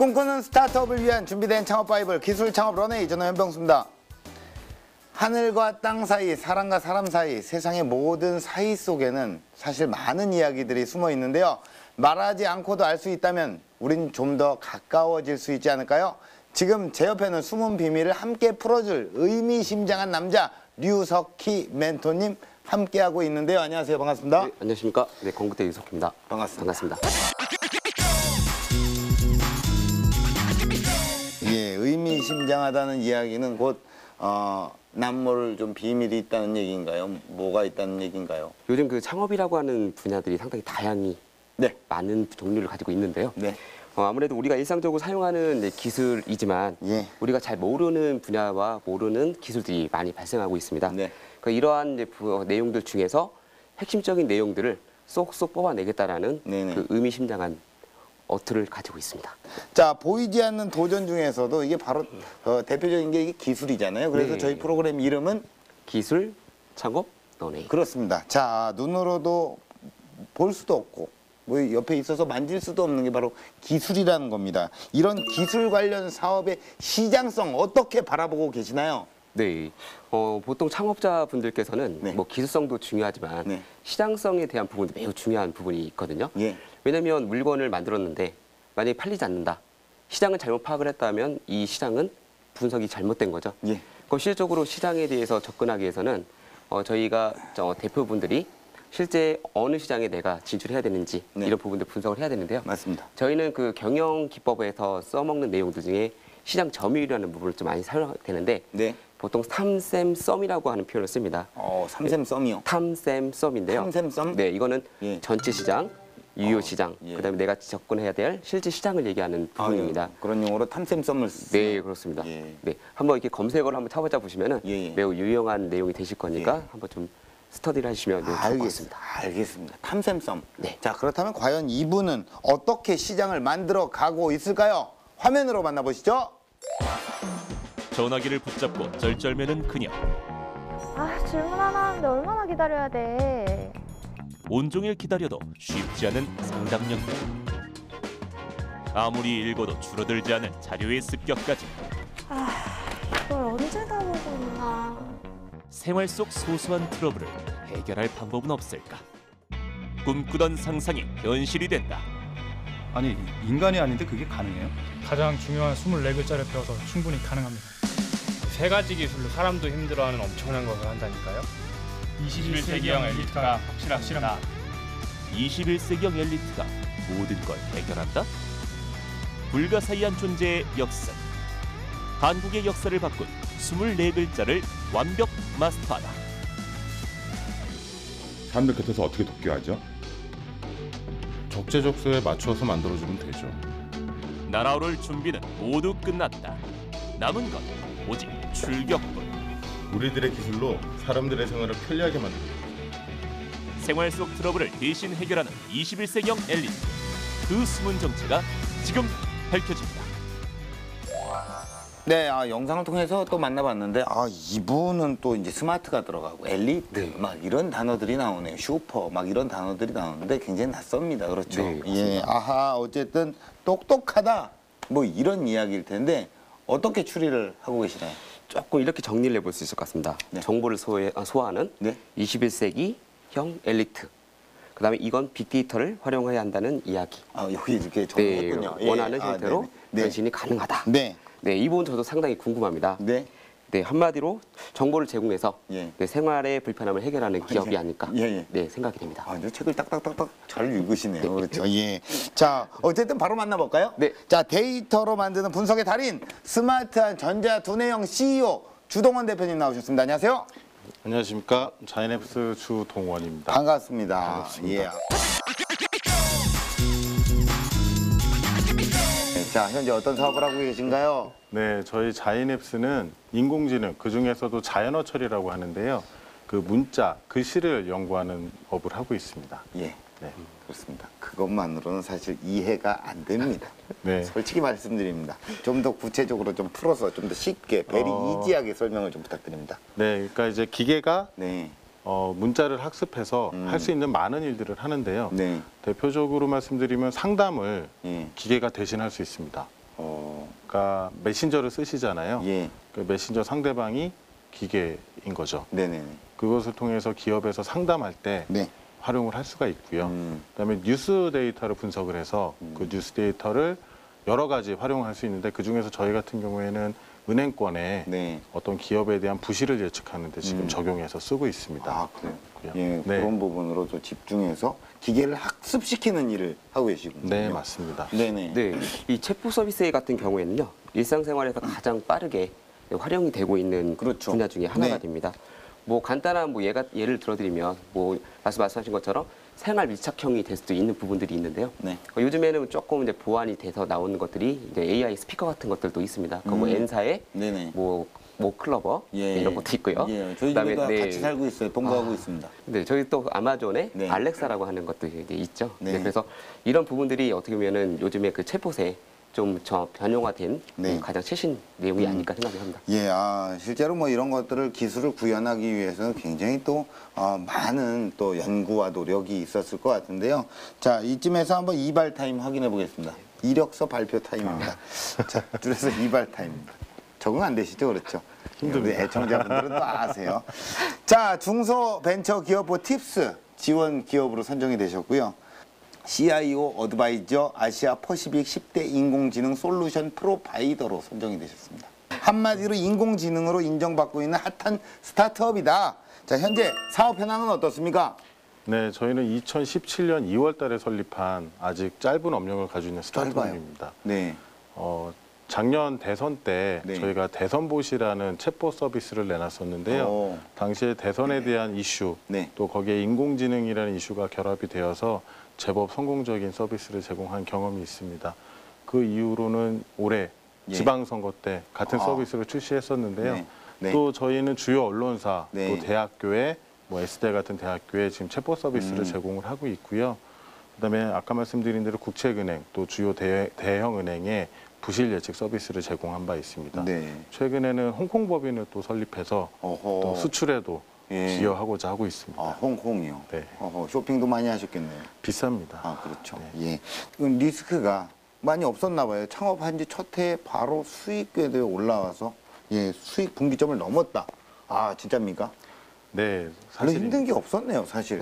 꿈꾸는 스타트업을 위한 준비된 창업 바이블 기술 창업 런웨이, 저는 현병수입니다. 하늘과 땅 사이, 사람과 사람 사이, 세상의 모든 사이 속에는 사실 많은 이야기들이 숨어 있는데요. 말하지 않고도 알 수 있다면 우린 좀 더 가까워질 수 있지 않을까요? 지금 제 옆에는 숨은 비밀을 함께 풀어줄 의미심장한 남자 류석희 멘토님 함께하고 있는데요. 안녕하세요. 반갑습니다. 네, 안녕하십니까. 네, 건국대 유석희입니다. 반갑습니다. 반갑습니다. 예, 의미심장하다는 이야기는 곧 남모를 좀 비밀이 있다는 얘기인가요? 뭐가 있다는 얘기인가요? 요즘 그 창업이라고 하는 분야들이 상당히 다양히 네. 많은 종류를 가지고 있는데요. 네. 아무래도 우리가 일상적으로 사용하는 기술이지만 예. 우리가 잘 모르는 분야와 모르는 기술들이 많이 발생하고 있습니다. 네. 그러니까 이러한 내용들 중에서 핵심적인 내용들을 쏙쏙 뽑아내겠다라는 네네. 그 의미심장한 어투를 가지고 있습니다. 자, 보이지 않는 도전 중에서도 이게 바로 대표적인 게 이게 기술이잖아요. 그래서 네. 저희 프로그램 이름은 기술, 창업, 런웨이. 그렇습니다. 자, 눈으로도 볼 수도 없고 뭐 옆에 있어서 만질 수도 없는 게 바로 기술이라는 겁니다. 이런 기술 관련 사업의 시장성 어떻게 바라보고 계시나요? 네, 보통 창업자분들께서는 네. 뭐 기술성도 중요하지만 네. 시장성에 대한 부분도 매우 중요한 부분이 있거든요. 예. 왜냐하면 물건을 만들었는데 만약에 팔리지 않는다. 시장을 잘못 파악을 했다면 이 시장은 분석이 잘못된 거죠. 예. 그럼 실질적으로 시장에 대해서 접근하기 위해서는 저희가 대표분들이 실제 어느 시장에 내가 진출해야 되는지 네. 이런 부분들 분석을 해야 되는데요. 맞습니다. 저희는 그 경영 기법에서 써먹는 내용들 중에 시장 점유율이라는 부분을 좀 많이 사용되는데 네. 보통 탐샘 썸이라고 하는 표현을 씁니다. 삼샘 썸이요. 탐샘 썸인데요. 삼샘 썸? 네, 이거는 예. 전체 시장, 유효 시장, 예. 그다음에 내가 접근해야 될 실제 시장을 얘기하는 부분입니다. 그런 용어로 탐샘 썸을 쓰세요. 네, 그렇습니다. 예. 네, 한번 이렇게 검색어를 한번 쳐보자 보시면은 예, 예. 매우 유용한 내용이 되실 거니까 예. 한번 좀 스터디를 하시면 좋을 것 같습니다. 알겠습니다. 탐샘 썸. 네. 자, 그렇다면 과연 이분은 어떻게 시장을 만들어 가고 있을까요? 화면으로 만나보시죠. 전화기를 붙잡고 쩔쩔매는 그녀. 아, 질문 하나 하는데 얼마나 기다려야 돼? 온종일 기다려도 쉽지 않은 상담력들. 아무리 읽어도 줄어들지 않은 자료의 습격까지. 이걸 언제 다 보고 있나? 생활 속 소소한 트러블을 해결할 방법은 없을까? 꿈꾸던 상상이 현실이 된다. 아니, 인간이 아닌데 그게 가능해요? 가장 중요한 24글자를 배워서 충분히 가능합니다. 세 가지 기술로 사람도 힘들어하는 엄청난 것을 한다니까요. 21세기형 엘리트가 확실합니다. 21세기형 엘리트가 모든 걸 해결한다? 불가사의한 존재의 역사. 한국의 역사를 바꾼 24글자를 완벽 마스터하다. 사람들 곁에서 어떻게 돕기하죠? 적재적소에 맞춰서 만들어주면 되죠. 날아오를 준비는 모두 끝났다. 남은 건 오직 출격뿐. 우리들의 기술로 사람들의 생활을 편리하게 만들고 생활 속 트러블을 대신 해결하는 21세기형 엘리트. 그 숨은 정체가 지금 밝혀집니다. 네, 영상을 통해서 또 만나봤는데 이분은 또 이제 스마트가 들어가고 엘리트 네. 막 이런 단어들이 나오네요. 슈퍼 막 이런 단어들이 나오는데 굉장히 낯섭니다. 그렇죠? 네, 예, 어쨌든 똑똑하다 뭐 이런 이야기일 텐데 어떻게 추리를 하고 계시나요? 조금 이렇게 정리를 해볼 수 있을 것 같습니다. 네. 정보를 소화하는 네. 21세기형 엘리트. 그다음에 이건 빅데이터를 활용해야 한다는 이야기. 여기 이렇게 정리했군요. 네, 원하는 형태로 네. 변신이 가능하다. 네. 네, 이 부분 저도 상당히 궁금합니다. 네. 네, 한마디로 정보를 제공해서 예. 네, 생활의 불편함을 해결하는 기업이 아닐까 예. 네, 생각이 됩니다. 이 책을 딱딱딱딱 잘 읽으시네요. 그렇죠. 예. 자, 어쨌든 바로 만나볼까요? 네. 자, 데이터로 만드는 분석의 달인, 스마트한 전자 두뇌형 CEO 주동원 대표님 나오셨습니다. 안녕하세요. 안녕하십니까. 자이냅스 주동원입니다. 반갑습니다. 반갑습니다. 예. 자, 현재 어떤 사업을 하고 계신가요? 네, 저희 자이냅스는 인공지능, 그중에서도 자연어 처리라고 하는데요. 그 문자, 글씨를 연구하는 업을 하고 있습니다. 예. 네. 그렇습니다. 그것만으로는 사실 이해가 안 됩니다. 네. 솔직히 말씀드립니다. 좀 더 구체적으로 좀 풀어서 좀 더 쉽게, 베리 이지하게 설명을 좀 부탁드립니다. 네, 그러니까 이제 기계가 네. 문자를 학습해서 할 수 있는 많은 일들을 하는데요. 네. 대표적으로 말씀드리면 상담을 예. 기계가 대신할 수 있습니다. 그러니까 메신저를 쓰시잖아요. 예. 그 메신저 상대방이 기계인 거죠. 네네네. 그것을 통해서 기업에서 상담할 때 네. 활용을 할 수가 있고요. 그다음에 뉴스 데이터를 분석을 해서 그 뉴스 데이터를 여러 가지 활용할 수 있는데 그중에서 저희 같은 경우에는 은행권에 네. 어떤 기업에 대한 부실을 예측하는 데 지금 적용해서 쓰고 있습니다. 아, 그래요? 그래요. 예, 네. 그런 부분으로 또 집중해서 기계를 학습시키는 일을 하고 계시군요. 네, 맞습니다. 네네. 네, 이 챗봇 서비스 같은 경우에는요, 일상생활에서 가장 빠르게 활용이 되고 있는 그렇죠. 분야 중에 하나가 네. 됩니다. 뭐 간단한 뭐 예를 들어드리면 뭐 말씀하신 것처럼 생활 밀착형이 될 수도 있는 부분들이 있는데요. 네. 요즘에는 조금 이제 보완이 돼서 나오는 것들이 이제 AI 스피커 같은 것들도 있습니다. 뭐 N사의 네네. 뭐 클러버 예. 이런 것도 있고요. 예, 저희 그다음에 집에도 네. 같이 살고 있어요. 동거하고 있습니다. 네, 저희 또 아마존에 네. 알렉사라고 하는 것도 이제 있죠. 네. 네, 그래서 이런 부분들이 어떻게 보면은 요즘에 그 챗봇에 좀 변형화된 네. 가장 최신 내용이 아닐까 생각합니다. 예, 실제로 뭐 이런 것들을 기술을 구현하기 위해서는 굉장히 또 많은 또 연구와 노력이 있었을 것 같은데요. 자, 이쯤에서 한번 이발 타임 확인해 보겠습니다. 이력서 발표 타임입니다. 자, 줄여서 이발 타임입니다. 적응 안 되시죠? 그렇죠? 힘듭니다. 우리 애청자분들은 또 아세요. 자, 중소벤처기업부 팁스 지원 기업으로 선정이 되셨고요. CIO 어드바이저 아시아 퍼시픽 10대 인공지능 솔루션 프로바이더로 선정이 되셨습니다. 한마디로 인공지능으로 인정받고 있는 핫한 스타트업이다. 자, 현재 사업 현황은 어떻습니까? 네, 저희는 2017년 2월 달에 설립한 아직 짧은 업력을 가지고 있는 스타트업입니다. 네. 작년 대선 때 네. 저희가 대선봇이라는 챗봇 서비스를 내놨었는데요. 당시에 대선에 대한 이슈, 네. 또 거기에 인공지능이라는 이슈가 결합이 되어서 제법 성공적인 서비스를 제공한 경험이 있습니다. 그 이후로는 올해 예. 지방선거 때 같은 서비스를 출시했었는데요. 네. 네. 또 저희는 주요 언론사, 네. 또 대학교에 뭐 S대 같은 대학교에 지금 챗봇 서비스를 제공을 하고 있고요. 그다음에 아까 말씀드린 대로 국책은행, 또 주요 대형 은행에 부실 예측 서비스를 제공한 바 있습니다. 네. 최근에는 홍콩 법인을 또 설립해서 어허. 또 수출에도 예. 기여하고자 하고 있습니다. 홍콩이요. 네. 쇼핑도 많이 하셨겠네요. 비쌉니다. 그렇죠. 네. 예. 이건 리스크가 많이 없었나 봐요. 창업한 지 첫 해에 바로 수익 궤도에 올라와서 수익 분기점을 넘었다. 진짜입니까? 네, 별로 사실 힘든 게 없었네요, 사실.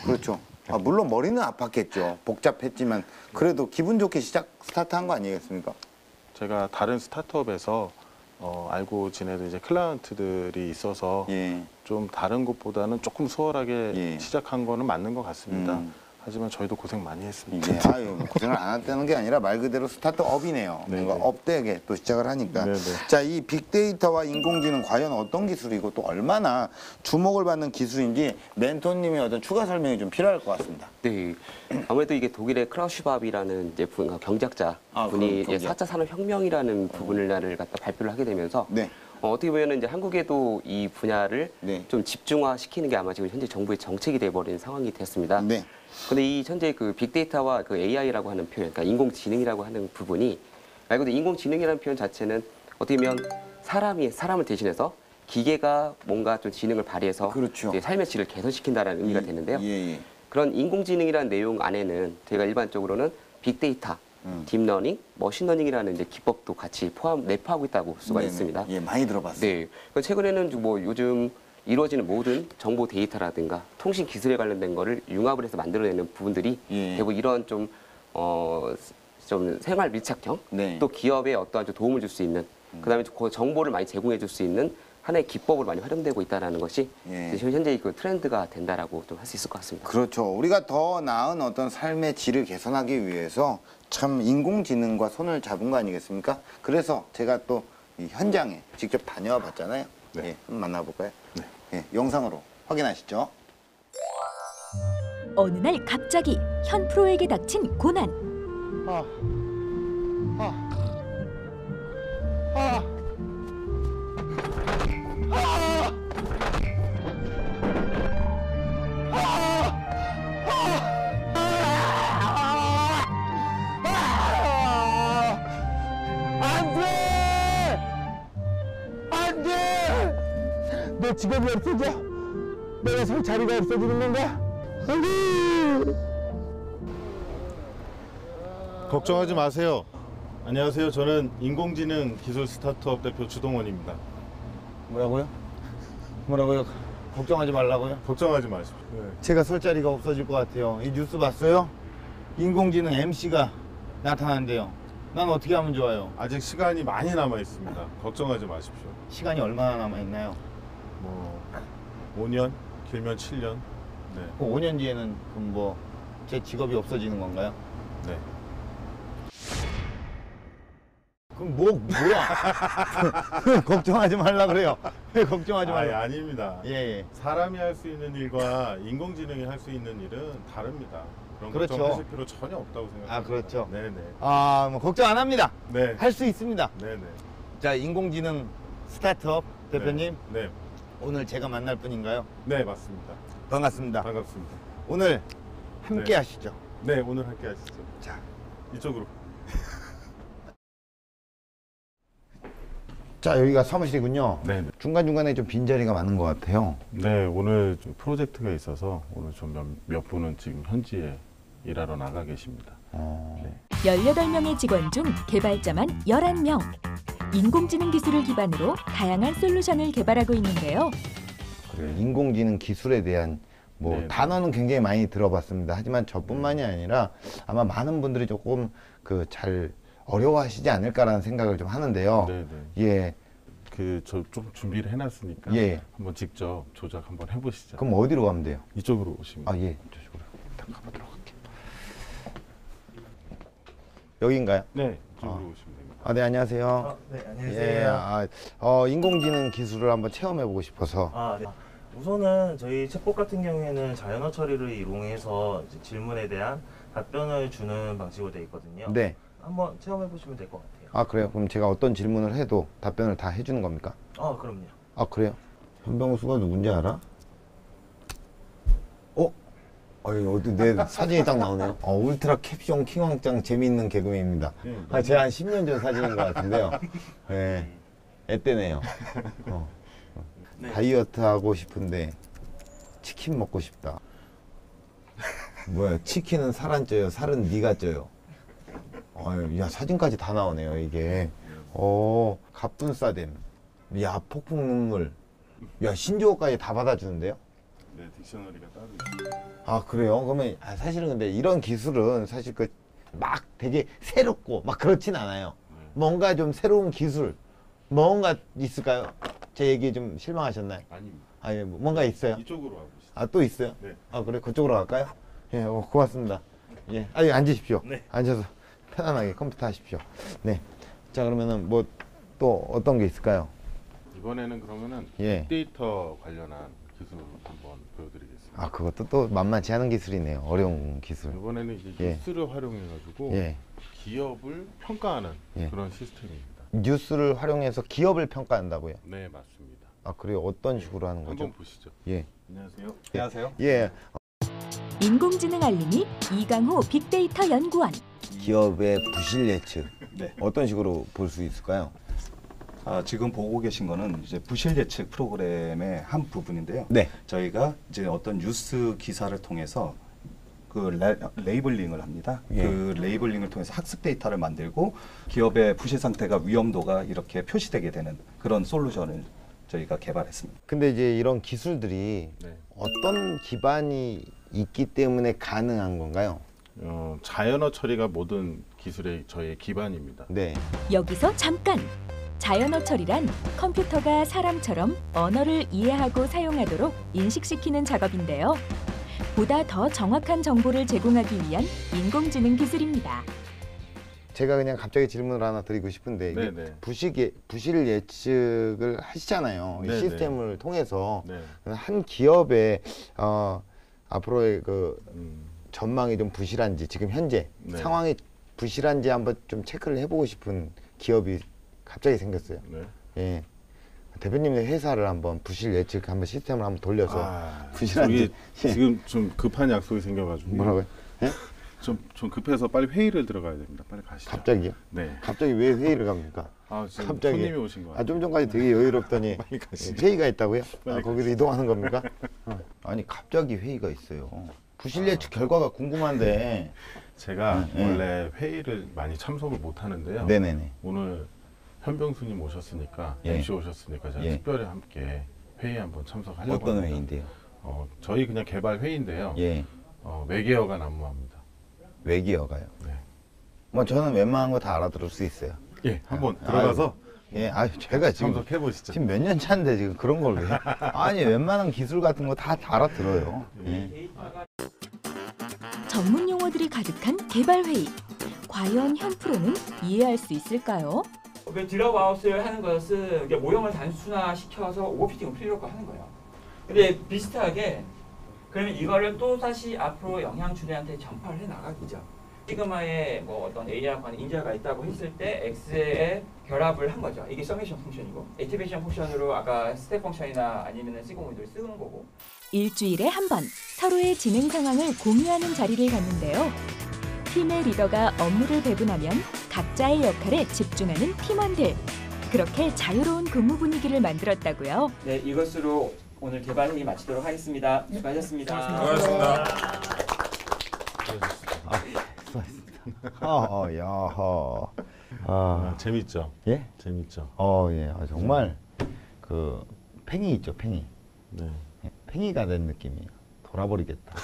그렇죠. 물론 머리는 아팠겠죠. 복잡했지만 그래도 기분 좋게 스타트한 거 아니겠습니까? 제가 다른 스타트업에서 알고 지내던 이제 클라이언트들이 있어서 예. 좀 다른 것보다는 조금 수월하게 예. 시작한 거는 맞는 것 같습니다. 하지만 저희도 고생 많이 했습니다. 이게 고생을 안 했다는 게 아니라 말 그대로 스타트업이네요. 네네. 뭔가 업되게 또 시작을 하니까. 네네. 자, 이 빅데이터와 인공지능 과연 어떤 기술이고 또 얼마나 주목을 받는 기술인지 멘토님의 어떤 추가 설명이 좀 필요할 것 같습니다. 네, 아무래도 이게 독일의 크라우슈밥이라는 이제 경제학자 분이 그럼 경제학. 4차 산업혁명이라는 부분을 갖다 발표를 하게 되면서 네. 어떻게 보면 이제 한국에도 이 분야를 네. 좀 집중화시키는 게 아마 지금 현재 정부의 정책이 돼버린 상황이 됐습니다. 네. 근데 이 현재 그 빅데이터와 그 AI라고 하는 표현, 그러니까 인공지능이라고 하는 부분이 말 그대로 인공지능이라는 표현 자체는 어떻게 보면 사람을 대신해서 기계가 뭔가 좀 지능을 발휘해서 그렇죠. 이제 삶의 질을 개선시킨다는 의미가 되는데요. 예. 그런 인공지능이라는 내용 안에는 저희가 일반적으로는 빅데이터, 딥러닝, 머신러닝이라는 이제 기법도 같이 내포하고 있다고 볼 수가 네네. 있습니다. 예, 많이 들어봤어요. 네. 최근에는 뭐 요즘 이루어지는 모든 정보 데이터라든가 통신 기술에 관련된 거를 융합을 해서 만들어내는 부분들이 예. 대부분 이런 좀 생활 밀착형 네. 또 기업에 어떠한 좀 도움을 줄 수 있는 그다음에 그 정보를 많이 제공해 줄 수 있는 하나의 기법으로 많이 활용되고 있다는 것이 예. 현재 그 트렌드가 된다라고 좀 할 수 있을 것 같습니다. 그렇죠. 우리가 더 나은 어떤 삶의 질을 개선하기 위해서 참 인공지능과 손을 잡은 거 아니겠습니까? 그래서 제가 또 이 현장에 직접 다녀와 봤잖아요. 네. 예, 한번 만나볼까요? 네. 예, 영상으로 확인하시죠. 어느 날 갑자기 현 프로에게 닥친 고난. 내 직업이 없어져? 내가 설 자리가 없어지는 건가? 안돼! 걱정하지 마세요. 안녕하세요. 저는 인공지능 기술 스타트업 대표 주동원입니다. 뭐라고요? 뭐라고요? 걱정하지 말라고요? 걱정하지 마십시오. 네. 제가 설 자리가 없어질 것 같아요. 이 뉴스 봤어요? 인공지능 MC가 나타난대요. 난 어떻게 하면 좋아요? 아직 시간이 많이 남아 있습니다. 걱정하지 마십시오. 시간이 얼마나 남아있나요? 뭐 5년, 길면 7년. 네. 그 5년 뒤에는 그럼 뭐 제 직업이 없어지는 건가요? 네. 그럼 뭐야? 걱정하지 말라 그래요. 왜 걱정하지 말라? 아닙니다. 예. 사람이 할 수 있는 일과 인공지능이 할 수 있는 일은 다릅니다. 그런 그렇죠. 걱정하실 필요 전혀 없다고 생각합니다. 아, 그렇죠. 네네. 뭐 걱정 안 합니다. 네. 할 수 있습니다. 네네. 자, 인공지능 스타트업 대표님, 네. 오늘 제가 만날 분인가요? 네, 맞습니다. 반갑습니다. 반갑습니다. 오늘 함께 네. 하시죠. 네, 오늘 함께 하시죠. 자, 이쪽으로. 자, 여기가 사무실이군요. 네. 중간중간에 좀 빈자리가 많은 것 같아요. 네, 오늘 좀 프로젝트가 있어서 오늘 좀 몇 분은 지금 현지에 일하러 나가 계십니다. 네. 18명의 직원 중 개발자만 11명. 인공지능 기술을 기반으로 다양한 솔루션을 개발하고 있는데요. 그래요. 인공지능 기술에 대한 뭐 네. 단어는 굉장히 많이 들어봤습니다. 하지만 저뿐만이 아니라 아마 많은 분들이 조금 그 잘 어려워하시지 않을까라는 생각을 좀 하는데요. 네, 네. 예. 저 좀 준비를 해놨으니까 예. 한번 직접 조작 한번 해보시죠. 그럼 어디로 가면 돼요? 이쪽으로 오시면. 아, 예. 저쪽으로. 일단 가보도록 할게요. 여기인가요? 네, 이쪽으로 오시면 됩니다. 아, 네, 안녕하세요. 네, 예, 인공지능 기술을 한번 체험해보고 싶어서. 네. 우선은 저희 챗봇 같은 경우에는 자연어 처리를 이용해서 이제 질문에 대한 답변을 주는 방식으로 되어 있거든요. 네. 한번 체험해 보시면 될 것 같아요. 아, 그래요? 그럼 제가 어떤 질문을 해도 답변을 다 해주는 겁니까? 그럼요. 아, 그래요? 현병수가 누군지 알아? 어디 내 사진이 딱 나오네요. 울트라 캡숑 킹왕짱 재미있는 개그맨입니다. 제가 한 10년 전 사진인 것 같은데요. 예. 애때네요. 다이어트 하고 싶은데 치킨 먹고 싶다. 뭐야, 치킨은 살 안 쪄요, 살은 네가 쪄요. 야, 사진까지 다 나오네요, 이게. 갑분싸댐. 야, 폭풍 눈물. 야, 신조어까지 다 받아주는데요? 네, 딕셔너리가 따로 있습니다. 아, 그래요? 그러면 사실은 근데 이런 기술은 사실 막 되게 새롭고 막 그렇진 않아요. 뭔가 좀 새로운 기술, 뭔가 있을까요? 제 얘기 좀 실망하셨나요? 아닙니다. 예, 뭔가 있어요? 이쪽으로 와보시죠. 아, 또 있어요? 네. 아, 그래? 그쪽으로 갈까요? 예, 고맙습니다. 예, 앉으십시오. 네. 앉아서 편안하게 컴퓨터 하십시오. 네. 자, 그러면은 뭐 또 어떤 게 있을까요? 이번에는 그러면은 예. 빅데이터 관련한 기술 한번 보여드리겠습니다. 아, 그것도 또 만만치 않은 기술이네요. 어려운 기술. 이번에는 이제 예. 뉴스를 활용해가지고 예. 기업을 평가하는 예. 그런 시스템입니다. 뉴스를 활용해서 기업을 평가한다고요? 네, 맞습니다. 아, 그래요? 어떤 식으로 하는 거죠? 한번 보시죠. 예. 안녕하세요. 안녕하세요. 예. 인공지능 알림이 이강호 빅데이터 연구원. 기업의 부실 예측. 네. 어떤 식으로 볼 수 있을까요? 지금 보고 계신 거는 이제 부실 예측 프로그램의 한 부분인데요. 네. 저희가 이제 어떤 뉴스 기사를 통해서 그 레이블링을 합니다. 예. 그 레이블링을 통해서 학습 데이터를 만들고 기업의 부실 상태가 위험도가 이렇게 표시되게 되는 그런 솔루션을 저희가 개발했습니다. 근데 이제 이런 기술들이 네. 어떤 기반이 있기 때문에 가능한 건가요? 자연어 처리가 모든 기술의 저의 기반입니다. 네. 여기서 잠깐! 자연어 처리란 컴퓨터가 사람처럼 언어를 이해하고 사용하도록 인식시키는 작업인데요. 보다 더 정확한 정보를 제공하기 위한 인공지능 기술입니다. 제가 그냥 갑자기 질문을 하나 드리고 싶은데 이게 네네. 부실 예측을 하시잖아요. 이 네네. 시스템을 통해서 네. 한 기업의 앞으로의 그 음, 전망이 좀 부실한지 지금 현재 네. 상황이 부실한지 한번 좀 체크를 해보고 싶은 기업이 갑자기 생겼어요. 네. 예. 대표님의 회사를 한번 부실 예측 한번 시스템을 한번 돌려서 부실한지 저기 지금 좀 급한 약속이 생겨가지고 뭐라고요? 예? 좀 급해서 빨리 회의를 들어가야 됩니다. 빨리 가시죠. 갑자기요? 네. 갑자기 왜 회의를 갑니까? 지금 갑자기. 손님이 오신 거 같아요. 좀 전까지 되게 여유롭더니 빨리 가시죠. 회의가 있다고요? 빨리 거기로 이동하는 겁니까? 아니 갑자기 회의가 있어요. 부실 예측 결과가 궁금한데 제가 원래 회의를 많이 참석을 못 하는데요. 네네네. 오늘 현병수님 오셨으니까 MC 오셨으니까 제가 특별히 함께 회의 한번 참석하려고 어떤 합니다. 회의인데요? 저희 그냥 개발 회의인데요. 예. 외계어가 난무합니다. 외계어가요? 네. 뭐 저는 웬만한 거 다 알아들을 수 있어요. 예, 한번 들어가서 제가 지금 참석해 보시죠. 지금 몇 년 차인데 지금 그런 걸 왜? 아니 웬만한 기술 같은 거 다 알아들어요. 예. 전문 용어들이 가득한 개발 회의. 과연 현프로는 이해할 수 있을까요? 드랍 아웃을 하는 것은 모형을 단순화시켜서 오버피팅을 풀려고 하는 거예요. 근데 비슷하게 그러면 이거를 또 다시 앞으로 영양주들한테 전파를 해 나가기죠. 시그마에 뭐 어떤 A와 관한 인자가 있다고 했을 때 X에 결합을 한 거죠. 이게 서메이션 펑션이고 액티베이션 펑션으로 아까 스텝 펑션이나 아니면 시그모이드를 쓰는 거고. 일주일에 한 번 서로의 진행 상황을 공유하는 자리를 갖는데요. 팀의 리더가 업무를 배분하면 각자의 역할에 집중하는 팀원들. 그렇게 자유로운 근무 분위기를 만들었다고요. 네, 이것으로 오늘 개발 회의 마치도록 하겠습니다. 수고하셨습니다. 수고하셨습니다. 재밌죠? 예? 재밌죠. 예. 정말 그 팽이 있죠, 팽이. 네. 팽이가 된 느낌이에요. 돌아버리겠다.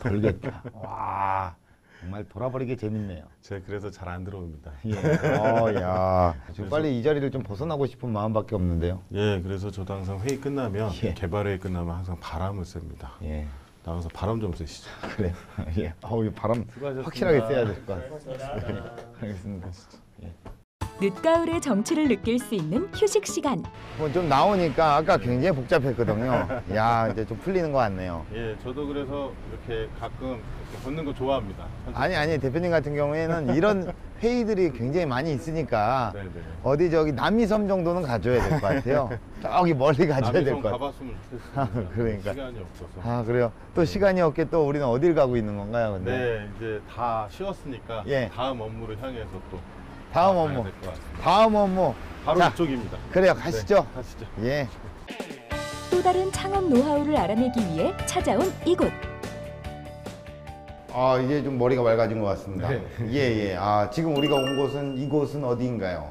돌겠다. 와, 정말 돌아버리게 재밌네요. 제가 그래서 잘 안 들어옵니다. 지금 빨리 이 자리를 좀 벗어나고 싶은 마음밖에 없는데요. 예, 그래서 저도 항상 회의 끝나면 개발 회의 끝나면 항상 바람을 쐵니다. 나가서 바람 좀 쐬시죠. 그래요. 이 바람 확실하게 쐬야 될 것 같습니다. 알겠습니다. 늦가을의 정취를 느낄 수 있는 휴식 시간. 좀 나오니까 아까 굉장히 복잡했거든요. 이제 좀 풀리는 것 같네요. 예, 저도 그래서 이렇게 가끔 이렇게 걷는 거 좋아합니다. 아니 대표님 같은 경우에는 이런 회의들이 굉장히 많이 있으니까 어디 저기 남이섬 정도는 가줘야 될 것 같아요. 저기 멀리 가줘야 될 것 같아요. 가봤으면 좋겠어요. 그러니까. 시간이 없어서. 그래요. 또 시간이 없게 또 우리는 어딜 가고 있는 건가요? 근데? 네, 이제 다 쉬었으니까 다음 업무를 향해서 또 다음 업무. 다음 업무. 바로 자, 이쪽입니다. 그래요. 가시죠. 네, 가시죠. 예. 또 다른 창업 노하우를 알아내기 위해 찾아온 이곳. 이제 좀 머리가 맑아진 것 같습니다. 예. 지금 우리가 온 곳은 이곳은 어디인가요?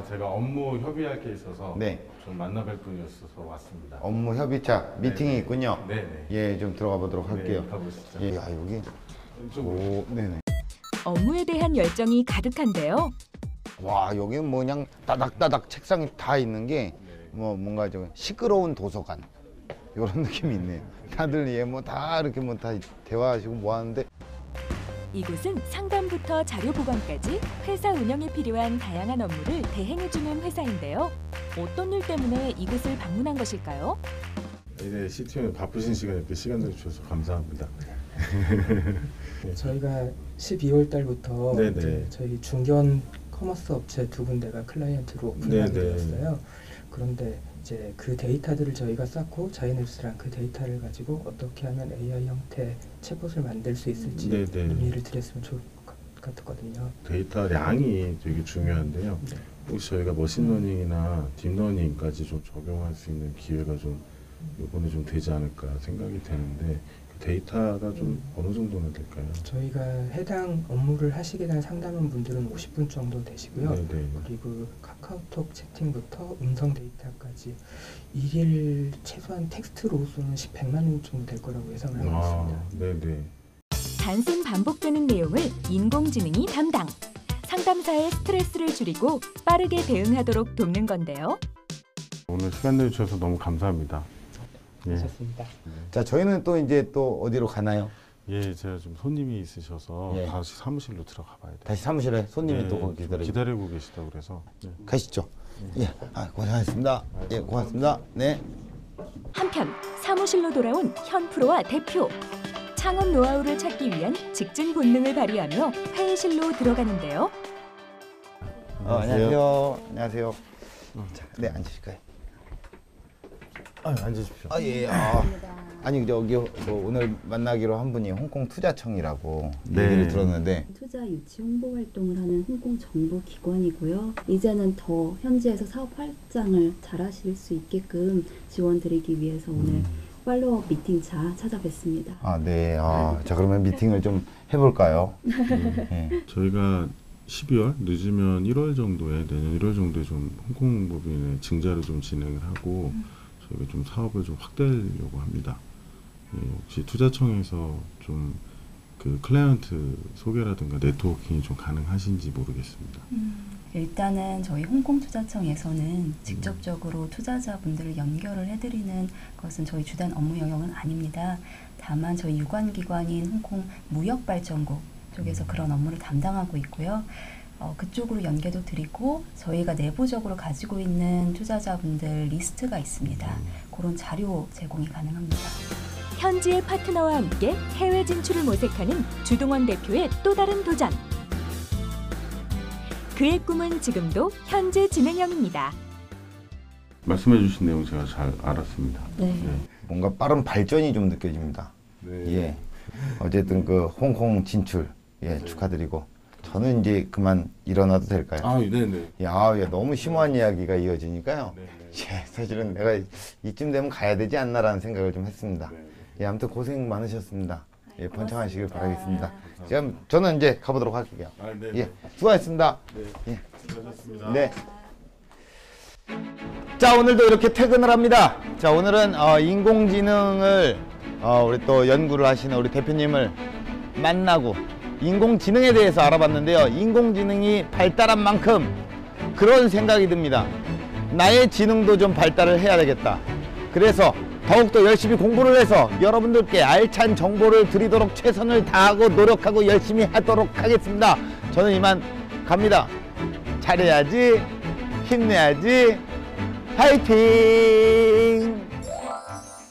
제가 업무 협의할 게 있어서 좀 만나뵐 분이었어서 왔습니다. 업무 협의차 미팅이 있군요. 네네. 좀 들어가 보도록 할게요. 가보시죠. 여기. 네네. 업무에 대한 열정이 가득한데요. 와, 여기는 뭐 그냥 따닥따닥 책상이 다 있는 게 뭔가 좀 시끄러운 도서관 이런 느낌이 있네요. 다들 다 이렇게 다 대화하시고 뭐 하는데. 이곳은 상담부터 자료 보관까지 회사 운영에 필요한 다양한 업무를 대행해주는 회사인데요. 어떤 일 때문에 이곳을 방문한 것일까요? 이제 CTO는 바쁘신 시간에 이렇게 시간 내주셔서 감사합니다. 저희가 12월 달부터 저희 중견 커머스 업체 2군데가 클라이언트로 오픈하게 되었어요. 그런데 이제 그 데이터들을 저희가 쌓고 자이뉴스랑 그 데이터를 가지고 어떻게 하면 AI 형태 챗봇을 만들 수 있을지 문의를 드렸으면 좋을 것 같거든요. 데이터량이 되게 중요한데요. 혹시 저희가 머신러닝이나 딥러닝까지 좀 적용할 수 있는 기회가 좀 이번에 좀 되지 않을까 생각이 되는데 데이터가 좀 어느 정도나 될까요? 저희가 해당 업무를 하시게 된 상담원 분들은 50분 정도 되시고요. 그리고 카카오톡 채팅부터 음성 데이터까지 일일 최소한 텍스트로서는 100만 원 정도 될 거라고 예상을 하고 있습니다. 단순 반복되는 내용을 인공지능이 담당. 상담사의 스트레스를 줄이고 빠르게 대응하도록 돕는 건데요. 오늘 시간 내주셔서 너무 감사합니다. 좋습니다. 자, 저희는 또 이제 또 어디로 가나요? 제가 좀 손님이 있으셔서 다시 사무실로 들어가 봐야 돼요. 다시 사무실에 손님이 또 거기 기다리고 계시다고 그래서. 가시죠. 고생하셨습니다. 고맙습니다. 네. 한편 사무실로 돌아온 현프로와 대표. 창업 노하우를 찾기 위한 직진 본능을 발휘하며 회의실로 들어가는데요. 안녕하세요. 안녕하세요. 자, 앉으실까요? 앉으십시오. 아니 저기 오늘 만나기로 한 분이 홍콩 투자청이라고 얘기를 들었는데 투자 유치 홍보 활동을 하는 홍콩 정부 기관이고요. 이제는 더 현지에서 사업 확장을 잘하실 수 있게끔 지원 드리기 위해서 오늘 팔로우업 미팅차 찾아뵙습니다. 아, 네. 자, 그러면 미팅을 좀 해볼까요? 네. 저희가 12월 늦으면 1월 정도에 내년 1월 정도에 좀 홍콩법인의 증자를 좀 진행을 하고 저희가 좀 사업을 좀 확대하려고 합니다. 혹시 투자청에서 좀 그 클라이언트 소개라든가 네트워킹이 좀 가능하신지 모르겠습니다. 일단은 저희 홍콩투자청에서는 직접적으로 투자자분들을 연결을 해드리는 것은 저희 주된 업무 영역은 아닙니다. 다만 저희 유관기관인 홍콩 무역발전국 쪽에서 그런 업무를 담당하고 있고요. 그쪽으로 연계도 드리고 저희가 내부적으로 가지고 있는 투자자분들 리스트가 있습니다. 그런 자료 제공이 가능합니다. 현지의 파트너와 함께 해외 진출을 모색하는 주동원 대표의 또 다른 도전. 그의 꿈은 지금도 현재 진행형입니다. 말씀해 주신 내용 제가 잘 알았습니다. 네. 뭔가 빠른 발전이 좀 느껴집니다. 네. 예. 어쨌든 그 홍콩 진출 축하드리고 저는 이제 그만 일어나도 될까요? 네네. 예, 너무 심오한 이야기가 이어지니까요. 예, 사실은 내가 이쯤 되면 가야 되지 않나라는 생각을 좀 했습니다. 예, 아무튼 고생 많으셨습니다. 예, 번창하시길 바라겠습니다. 저는 이제 가보도록 할게요. 예, 수고하셨습니다. 예. 수고하셨습니다. 네. 자, 오늘도 이렇게 퇴근을 합니다. 자, 오늘은 인공지능을 우리 또 연구를 하시는 우리 대표님을 만나고 인공지능에 대해서 알아봤는데요. 인공지능이 발달한 만큼 그런 생각이 듭니다. 나의 지능도 좀 발달을 해야 되겠다. 그래서 더욱더 열심히 공부를 해서 여러분들께 알찬 정보를 드리도록 최선을 다하고 노력하고 열심히 하도록 하겠습니다. 저는 이만 갑니다. 잘해야지, 힘내야지, 파이팅!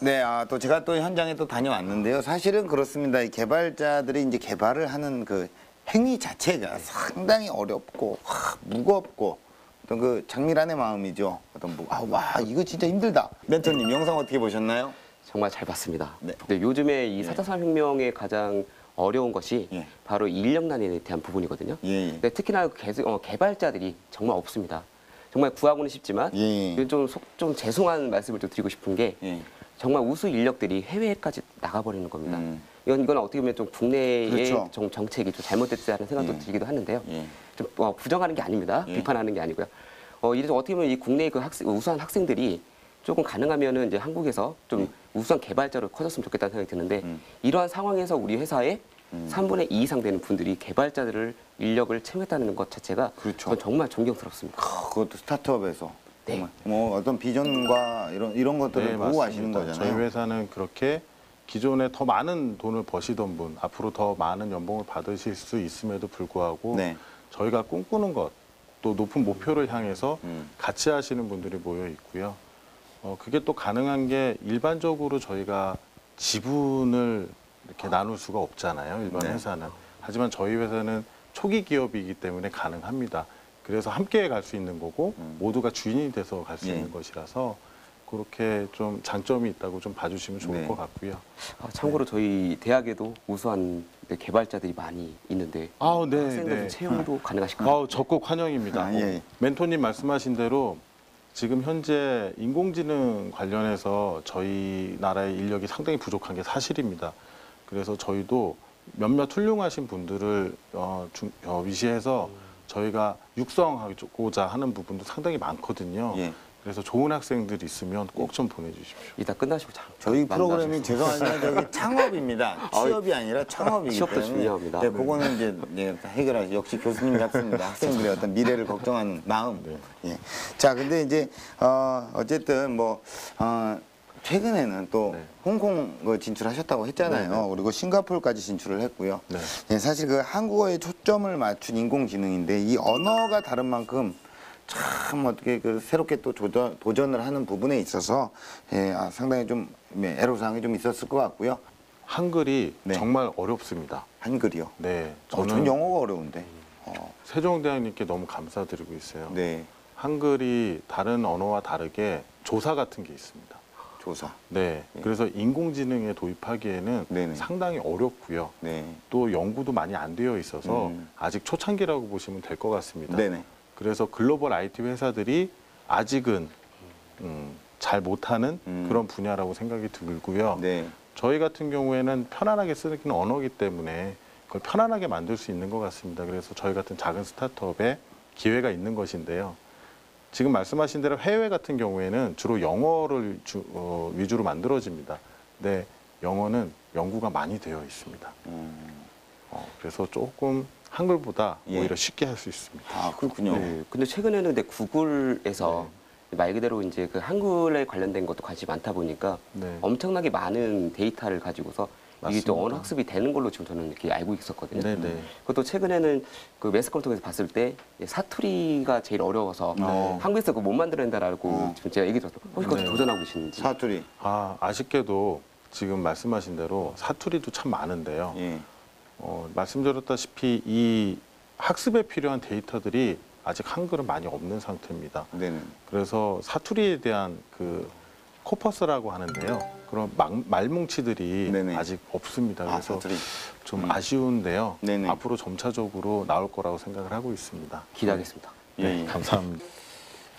네, 또 제가 또 현장에 또 다녀왔는데요. 사실은 그렇습니다. 이 개발자들이 이제 개발을 하는 그 행위 자체가 상당히 어렵고 무겁고 어떤 그 장밀한의 마음이죠. 어떤 와 이거 진짜 힘들다. 멘토님 영상 어떻게 보셨나요? 정말 잘 봤습니다. 네. 근데 요즘에 이 4차 산업혁명의 가장 어려운 것이 바로 인력난에 대한 부분이거든요. 근데 특히나 개발자들이 정말 없습니다. 정말 구하고는 싶지만 좀 죄송한 말씀을 좀 드리고 싶은 게 정말 우수 인력들이 해외까지 나가버리는 겁니다. 이건 어떻게 보면 좀 국내의 그렇죠. 정책이 좀 잘못됐다는 생각도 들기도 하는데요. 좀 부정하는 게 아닙니다. 비판하는 게 아니고요. 이제 어떻게 보면 이 국내의 그 우수한 학생들이 조금 가능하면은 이제 한국에서 좀 우수한 개발자로 커졌으면 좋겠다는 생각이 드는데 이러한 상황에서 우리 회사에 3분의 2 이상 되는 분들이 개발자들을 인력을 채용했다는 것 자체가 그건 정말 존경스럽습니다. 그것도 스타트업에서 정말 뭐 어떤 비전과 이런 것들을 보고 하시는 거잖아요. 저희 회사는 그렇게 기존에 더 많은 돈을 버시던 분, 앞으로 더 많은 연봉을 받으실 수 있음에도 불구하고 저희가 꿈꾸는 것, 또 높은 목표를 향해서 같이 하시는 분들이 모여 있고요. 그게 또 가능한 게 일반적으로 저희가 지분을 이렇게 나눌 수가 없잖아요, 일반 회사는. 하지만 저희 회사는 초기 기업이기 때문에 가능합니다. 그래서 함께 갈 수 있는 거고 모두가 주인이 돼서 갈 수 있는 것이라서 그렇게 좀 장점이 있다고 좀 봐주시면 좋을 것 같고요. 참고로 저희 대학에도 우수한 개발자들이 많이 있는데 학생들 채용도 가능하실까요? 적극 환영입니다. 멘토님 말씀하신 대로 지금 현재 인공지능 관련해서 저희 나라의 인력이 상당히 부족한 게 사실입니다. 그래서 저희도 몇몇 훌륭하신 분들을 위시해서 저희가 육성하고자 하는 부분도 상당히 많거든요. 그래서 좋은 학생들이 있으면 꼭 좀 보내주십시오. 이따 끝나시고 저희 프로그램이 죄송하지만 저기 창업입니다. 취업이 아니라 창업이기 취업도 때문에 중요합니다. 네, 그거는 이제 해결하시. 역시 교수님 같습니다. 학생들의 어떤 미래를 걱정하는 마음. 자, 근데 이제 어쨌든 뭐 최근에는 또 홍콩 진출하셨다고 했잖아요. 그리고 싱가포르까지 진출을 했고요. 사실 그 한국어에 초점을 맞춘 인공지능인데 이 언어가 다른 만큼 참 어떻게 그 새롭게 또 도전을 하는 부분에 있어서 상당히 좀 애로사항이 좀 있었을 것 같고요. 한글이 정말 어렵습니다. 한글이요? 네. 전 영어가 어려운데. 세종대왕님께 너무 감사드리고 있어요. 한글이 다른 언어와 다르게 조사 같은 게 있습니다. 조사. 네. 그래서 인공지능에 도입하기에는 상당히 어렵고요. 또 연구도 많이 안 되어 있어서 아직 초창기라고 보시면 될 것 같습니다. 그래서 글로벌 IT 회사들이 아직은 잘 못하는 그런 분야라고 생각이 들고요. 저희 같은 경우에는 편안하게 쓰는 언어이기 때문에 그걸 편안하게 만들 수 있는 것 같습니다. 그래서 저희 같은 작은 스타트업에 기회가 있는 것인데요. 지금 말씀하신 대로 해외 같은 경우에는 주로 영어를 위주로 만들어집니다. 근데 영어는 연구가 많이 되어 있습니다. 그래서 조금 한글보다 오히려 쉽게 할 수 있습니다. 아, 그렇군요. 네, 근데 최근에는 근데 구글에서 말 그대로 이제 그 한글에 관련된 것도 관심이 많다 보니까 엄청나게 많은 데이터를 가지고서 이게 또 언어 학습이 되는 걸로 지금 저는 이렇게 알고 있었거든요. 그것도 최근에는 그 매스컴톡에서 봤을 때 사투리가 제일 어려워서 한국에서 그거 못 만들어낸다라고 지금 제가 얘기 들었어요. 혹시 그것도 도전하고 계시는지? 사투리. 아쉽게도 지금 말씀하신 대로 사투리도 참 많은데요. 말씀드렸다시피 이 학습에 필요한 데이터들이 아직 한글은 많이 없는 상태입니다. 그래서 사투리에 대한 그 코퍼스라고 하는데요. 그런 말뭉치들이 아직 없습니다. 그래서 좀 아쉬운데요. 앞으로 점차적으로 나올 거라고 생각을 하고 있습니다. 기대하겠습니다. 네, 감사합니다.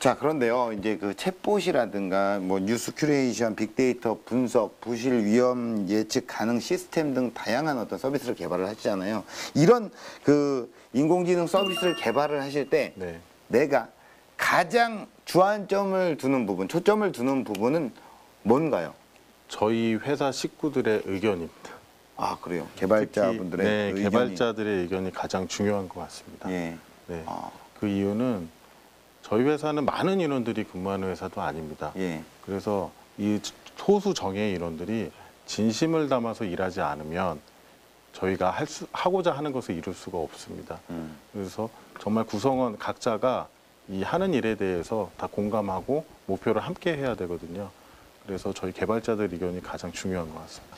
자, 그런데요, 이제 그 챗봇이라든가 뭐 뉴스 큐레이션, 빅데이터 분석, 부실 위험 예측 가능 시스템 등 다양한 어떤 서비스를 개발을 하시잖아요. 이런 그 인공지능 서비스를 개발을 하실 때 내가 가장 주안점을 두는 부분, 초점을 두는 부분은 뭔가요? 저희 회사 식구들의 의견입니다. 아, 그래요? 개발자분들의 의견이. 개발자들의 의견이 가장 중요한 것 같습니다. 그 이유는 저희 회사는 많은 인원들이 근무하는 회사도 아닙니다. 그래서 이 소수 정예의 인원들이 진심을 담아서 일하지 않으면 저희가 하고자 하는 것을 이룰 수가 없습니다. 그래서 정말 구성원 각자가 이 하는 일에 대해서 다 공감하고 목표를 함께 해야 되거든요. 그래서 저희 개발자들 의견이 가장 중요한 것 같습니다.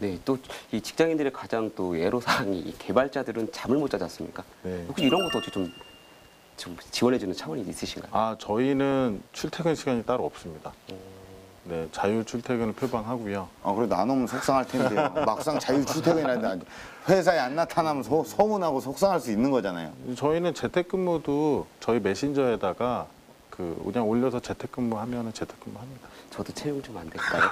네, 또 이 직장인들의 가장 또 애로사항이 이 개발자들은 잠을 못 자지 않습니까? 혹시 이런 것도 어떻게 좀 지원해주는 차원이 있으신가요? 저희는 출퇴근 시간이 따로 없습니다. 네, 자율 출퇴근을 표방하고요. 그래도 안 오면 속상할 텐데요. 막상 자율 출퇴근이라는데 회사에 안 나타나면 서운하고 속상할 수 있는 거잖아요. 저희는 재택근무도 저희 메신저에다가 그냥 올려서 재택근무하면은 재택근무합니다. 저도 채용 좀 안 될까요?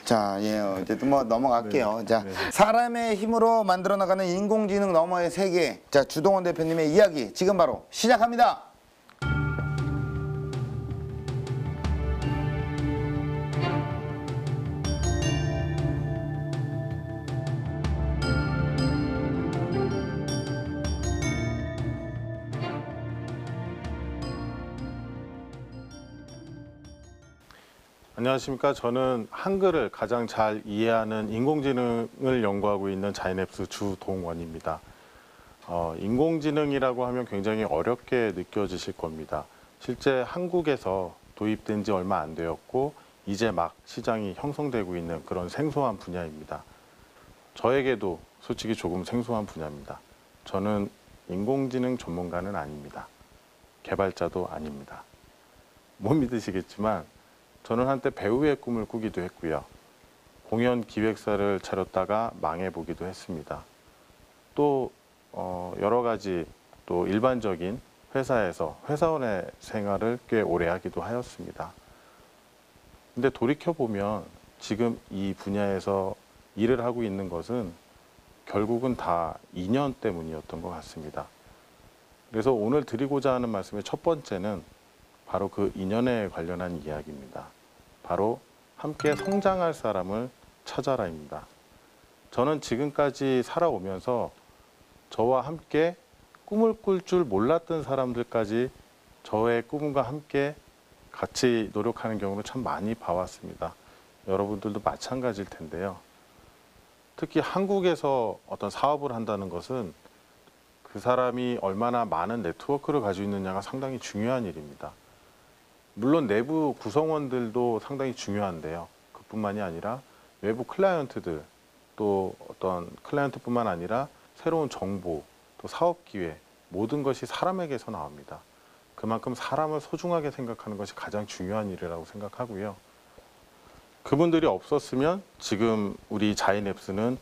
자, 어쨌든 뭐 넘어갈게요. 자, 사람의 힘으로 만들어 나가는 인공지능 너머의 세계. 자, 주동원 대표님의 이야기 지금 바로 시작합니다. 안녕하십니까. 저는 한글을 가장 잘 이해하는 인공지능을 연구하고 있는 자이넵스 주동원입니다. 인공지능이라고 하면 굉장히 어렵게 느껴지실 겁니다. 실제 한국에서 도입된 지 얼마 안 되었고 이제 막 시장이 형성되고 있는 그런 생소한 분야입니다. 저에게도 솔직히 조금 생소한 분야입니다. 저는 인공지능 전문가는 아닙니다. 개발자도 아닙니다. 못 믿으시겠지만 저는 한때 배우의 꿈을 꾸기도 했고요. 공연 기획사를 차렸다가 망해보기도 했습니다. 또 여러 가지 또 일반적인 회사에서 회사원의 생활을 꽤 오래 하기도 하였습니다. 근데 돌이켜보면 지금 이 분야에서 일을 하고 있는 것은 결국은 다 인연 때문이었던 것 같습니다. 그래서 오늘 드리고자 하는 말씀의 첫 번째는 바로 그 인연에 관련한 이야기입니다. 바로 함께 성장할 사람을 찾아라입니다. 저는 지금까지 살아오면서 저와 함께 꿈을 꿀 줄 몰랐던 사람들까지 저의 꿈과 함께 같이 노력하는 경우를 참 많이 봐왔습니다. 여러분들도 마찬가지일 텐데요. 특히 한국에서 어떤 사업을 한다는 것은 그 사람이 얼마나 많은 네트워크를 가지고 있느냐가 상당히 중요한 일입니다. 물론 내부 구성원들도 상당히 중요한데요. 그뿐만이 아니라 외부 클라이언트들, 또 어떤 클라이언트뿐만 아니라 새로운 정보, 또 사업 기회, 모든 것이 사람에게서 나옵니다. 그만큼 사람을 소중하게 생각하는 것이 가장 중요한 일이라고 생각하고요. 그분들이 없었으면 지금 우리 자이넵스는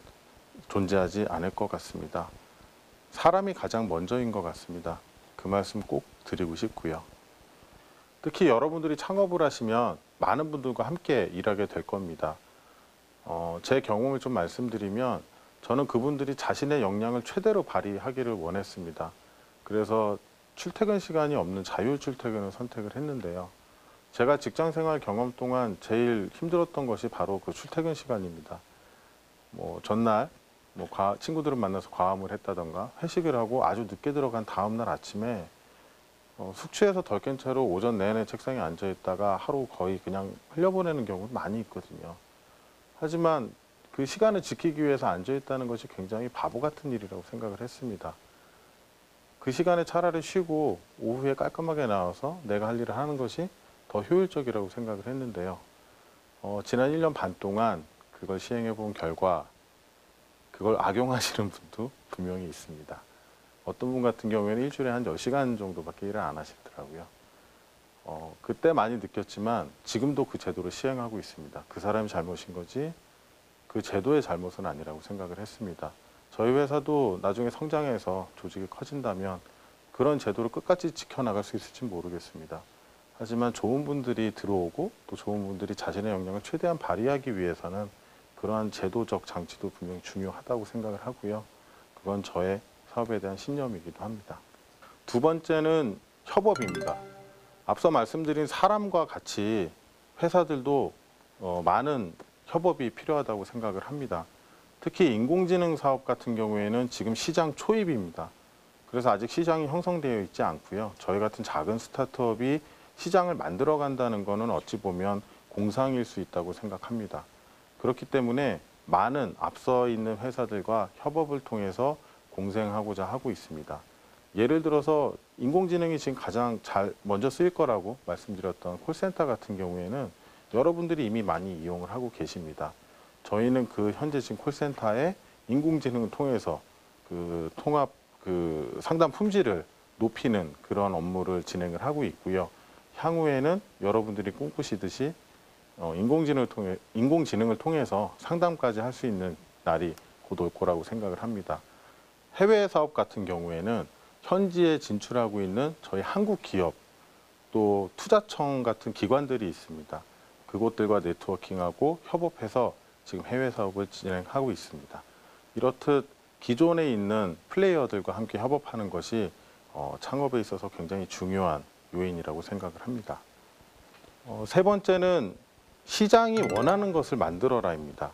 존재하지 않을 것 같습니다. 사람이 가장 먼저인 것 같습니다. 그 말씀 꼭 드리고 싶고요. 특히 여러분들이 창업을 하시면 많은 분들과 함께 일하게 될 겁니다. 제 경험을 좀 말씀드리면 저는 그분들이 자신의 역량을 최대로 발휘하기를 원했습니다. 그래서 출퇴근 시간이 없는 자유 출퇴근을 선택을 했는데요. 제가 직장생활 경험 동안 제일 힘들었던 것이 바로 그 출퇴근 시간입니다. 전날 친구들을 만나서 과음을 했다던가 회식을 하고 아주 늦게 들어간 다음날 아침에 숙취해서 덜 깬 채로 오전 내내 책상에 앉아 있다가 하루 거의 그냥 흘려보내는 경우도 많이 있거든요. 하지만 그 시간을 지키기 위해서 앉아 있다는 것이 굉장히 바보 같은 일이라고 생각을 했습니다. 그 시간에 차라리 쉬고 오후에 깔끔하게 나와서 내가 할 일을 하는 것이 더 효율적이라고 생각을 했는데요. 지난 1년 반 동안 그걸 시행해 본 결과 그걸 악용하시는 분도 분명히 있습니다. 어떤 분 같은 경우에는 일주일에 한 10시간 정도밖에 일을 안 하시더라고요. 그때 많이 느꼈지만 지금도 그 제도를 시행하고 있습니다. 그 사람이 잘못인 거지 그 제도의 잘못은 아니라고 생각을 했습니다. 저희 회사도 나중에 성장해서 조직이 커진다면 그런 제도를 끝까지 지켜나갈 수 있을지 모르겠습니다. 하지만 좋은 분들이 들어오고 또 좋은 분들이 자신의 역량을 최대한 발휘하기 위해서는 그러한 제도적 장치도 분명히 중요하다고 생각을 하고요. 그건 저의 사업에 대한 신념이기도 합니다. 두 번째는 협업입니다. 앞서 말씀드린 사람과 같이 회사들도 많은 협업이 필요하다고 생각을 합니다. 특히 인공지능 사업 같은 경우에는 지금 시장 초입입니다. 그래서 아직 시장이 형성되어 있지 않고요. 저희 같은 작은 스타트업이 시장을 만들어 간다는 것은 어찌 보면 공상일 수 있다고 생각합니다. 그렇기 때문에 많은 앞서 있는 회사들과 협업을 통해서 공생하고자 하고 있습니다. 예를 들어서 인공지능이 지금 가장 먼저 쓰일 거라고 말씀드렸던 콜센터 같은 경우에는 여러분들이 이미 많이 이용을 하고 계십니다. 저희는 현재 지금 콜센터에 인공지능을 통해서 통합 상담 품질을 높이는 그런 업무를 진행을 하고 있고요. 향후에는 여러분들이 꿈꾸시듯이 인공지능을 통해서 상담까지 할 수 있는 날이 곧 올 거라고 생각을 합니다. 해외 사업 같은 경우에는 현지에 진출하고 있는 저희 한국 기업 또 투자청 같은 기관들이 있습니다. 그곳들과 네트워킹하고 협업해서 지금 해외 사업을 진행하고 있습니다. 이렇듯 기존에 있는 플레이어들과 함께 협업하는 것이 창업에 있어서 굉장히 중요한 요인이라고 생각을 합니다. 세 번째는 시장이 원하는 것을 만들어라입니다.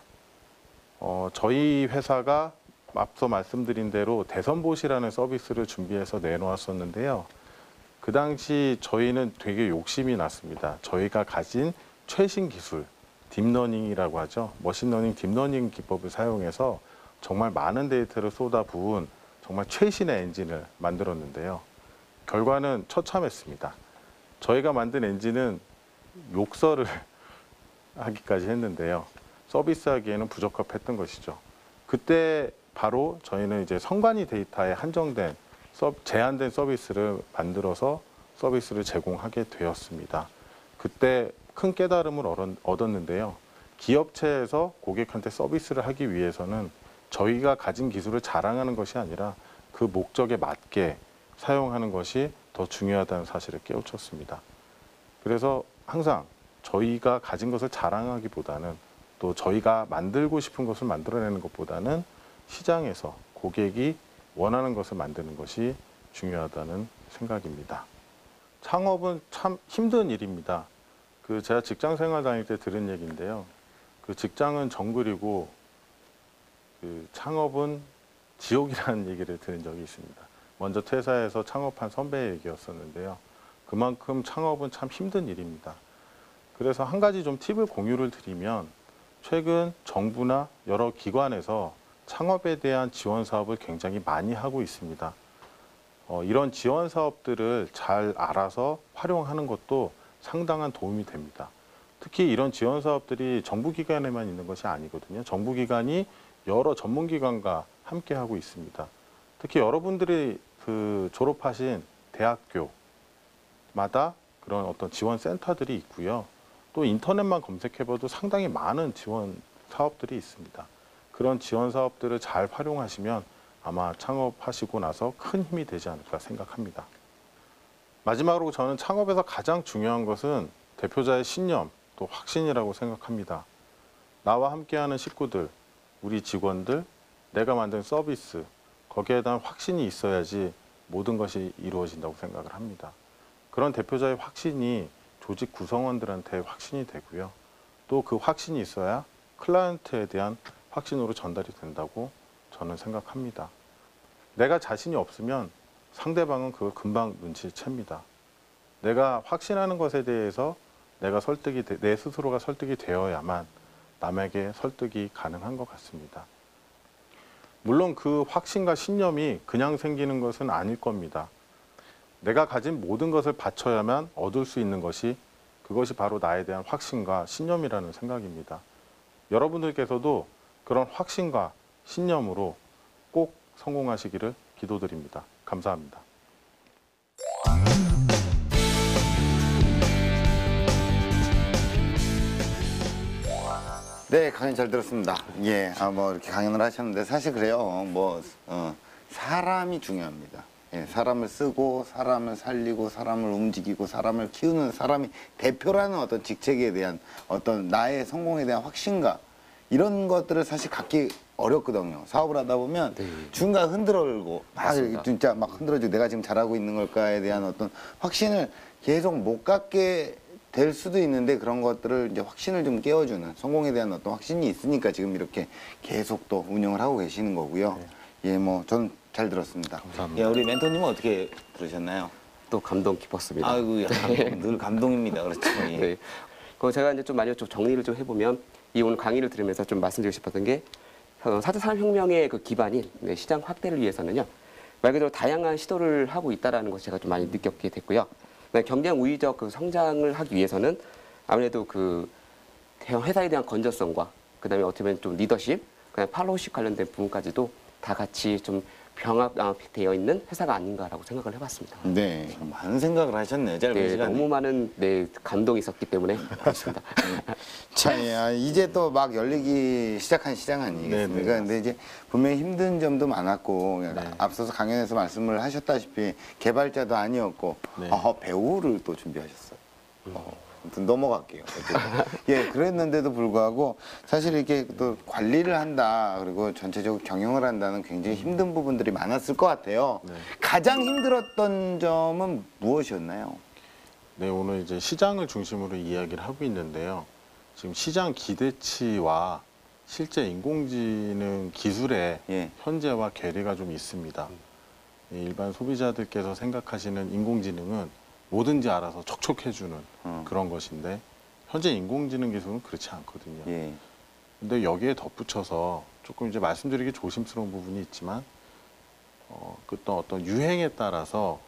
저희 회사가 앞서 말씀드린 대로 대선봇이라는 서비스를 준비해서 내놓았었는데요. 그 당시 저희는 되게 욕심이 났습니다. 저희가 가진 최신 기술, 딥러닝이라고 하죠. 머신러닝, 딥러닝 기법을 사용해서 정말 많은 데이터를 쏟아부은 정말 최신의 엔진을 만들었는데요. 결과는 처참했습니다. 저희가 만든 엔진은 욕설을 하기까지 했는데요. 서비스하기에는 부적합했던 것이죠. 그때 바로 저희는 이제 선관위 데이터에 한정된 제한된 서비스를 만들어서 서비스를 제공하게 되었습니다. 그때 큰 깨달음을 얻었는데요. 기업체에서 고객한테 서비스를 하기 위해서는 저희가 가진 기술을 자랑하는 것이 아니라 그 목적에 맞게 사용하는 것이 더 중요하다는 사실을 깨우쳤습니다. 그래서 항상 저희가 가진 것을 자랑하기보다는 또 저희가 만들고 싶은 것을 만들어내는 것보다는 시장에서 고객이 원하는 것을 만드는 것이 중요하다는 생각입니다. 창업은 참 힘든 일입니다. 제가 직장 생활 다닐 때 들은 얘기인데요. 직장은 정글이고 창업은 지옥이라는 얘기를 들은 적이 있습니다. 먼저 퇴사해서 창업한 선배의 얘기였었는데요. 그만큼 창업은 참 힘든 일입니다. 그래서 한 가지 좀 팁을 공유를 드리면 최근 정부나 여러 기관에서 창업에 대한 지원 사업을 굉장히 많이 하고 있습니다. 이런 지원 사업들을 잘 알아서 활용하는 것도 상당한 도움이 됩니다. 특히 이런 지원 사업들이 정부기관에만 있는 것이 아니거든요. 정부기관이 여러 전문기관과 함께 하고 있습니다. 특히 여러분들이 졸업하신 대학교마다 그런 어떤 지원 센터들이 있고요. 또 인터넷만 검색해봐도 상당히 많은 지원 사업들이 있습니다. 그런 지원 사업들을 잘 활용하시면 아마 창업하시고 나서 큰 힘이 되지 않을까 생각합니다. 마지막으로 저는 창업에서 가장 중요한 것은 대표자의 신념, 또 확신이라고 생각합니다. 나와 함께하는 식구들, 우리 직원들, 내가 만든 서비스, 거기에 대한 확신이 있어야지 모든 것이 이루어진다고 생각을 합니다. 그런 대표자의 확신이 조직 구성원들한테 확신이 되고요. 또 그 확신이 있어야 클라이언트에 대한 확신으로 전달이 된다고 저는 생각합니다. 내가 자신이 없으면 상대방은 그걸 금방 눈치챕니다. 내가 확신하는 것에 대해서 내 스스로가 설득이 되어야만 남에게 설득이 가능한 것 같습니다. 물론 그 확신과 신념이 그냥 생기는 것은 아닐 겁니다. 내가 가진 모든 것을 바쳐야만 얻을 수 있는 그것이 바로 나에 대한 확신과 신념이라는 생각입니다. 여러분들께서도 그런 확신과 신념으로 꼭 성공하시기를 기도드립니다. 감사합니다. 네, 강연 잘 들었습니다. 예, 뭐 이렇게 강연을 하셨는데 사실 그래요. 사람이 중요합니다. 예, 사람을 쓰고 사람을 살리고 사람을 움직이고 사람을 키우는 사람이 대표라는 어떤 직책에 대한 어떤 나의 성공에 대한 확신과 이런 것들을 사실 갖기 어렵거든요. 사업을 하다 보면 중간 흔들고 막 진짜 막 흔들어지고 내가 지금 잘하고 있는 걸까에 대한 어떤 확신을 계속 못 갖게 될 수도 있는데 그런 것들을 이제 확신을 좀 깨워주는 성공에 대한 어떤 확신이 있으니까 지금 이렇게 계속 또 운영을 하고 계시는 거고요. 예, 뭐 저는 잘 들었습니다. 감사합니다. 예, 우리 멘토님은 어떻게 들으셨나요? 또 감동 깊었습니다. 아이고, 늘 감동입니다. 그렇죠. 예. 네. 제가 이제 좀 많이 좀 정리를 좀 해보면 이 오늘 강의를 들으면서 좀 말씀드리고 싶었던 게 4차 산업혁명의 그 기반인 시장 확대를 위해서는요. 말 그대로 다양한 시도를 하고 있다는 것을 제가 좀 많이 느꼈게 됐고요. 경쟁 우위적 그 성장을 하기 위해서는 아무래도 그 대형 회사에 대한 건전성과 그다음에 어떻게 보면 좀 리더십, 그다음에 팔로우십 관련된 부분까지도 다 같이 좀 병합되어 있는 회사가 아닌가라고 생각을 해봤습니다. 네, 많은 생각을 하셨네요. 짧은 시간에. 너무 많은 감동이 있었기 때문에 그렇습니다. 자, 예, 이제 또 막 열리기 시작한 시장 아니겠습니까? 근데 이제 분명히 힘든 점도 많았고 앞서서 강연에서 말씀을 하셨다시피 개발자도 아니었고 배우를 또 준비하셨어요. 아무튼 넘어갈게요. 예, 그랬는데도 불구하고 사실 이렇게 또 관리를 한다 그리고 전체적으로 경영을 한다는 굉장히 힘든 부분들이 많았을 것 같아요. 가장 힘들었던 점은 무엇이었나요? 네, 오늘 이제 시장을 중심으로 이야기를 하고 있는데요. 지금 시장 기대치와 실제 인공지능 기술의 현재와 괴리가 좀 있습니다. 일반 소비자들께서 생각하시는 인공지능은 뭐든지 알아서 촉촉해주는 그런 것인데 현재 인공지능 기술은 그렇지 않거든요. 근데 여기에 덧붙여서 조금 이제 말씀드리기 조심스러운 부분이 있지만 어떤 유행에 따라서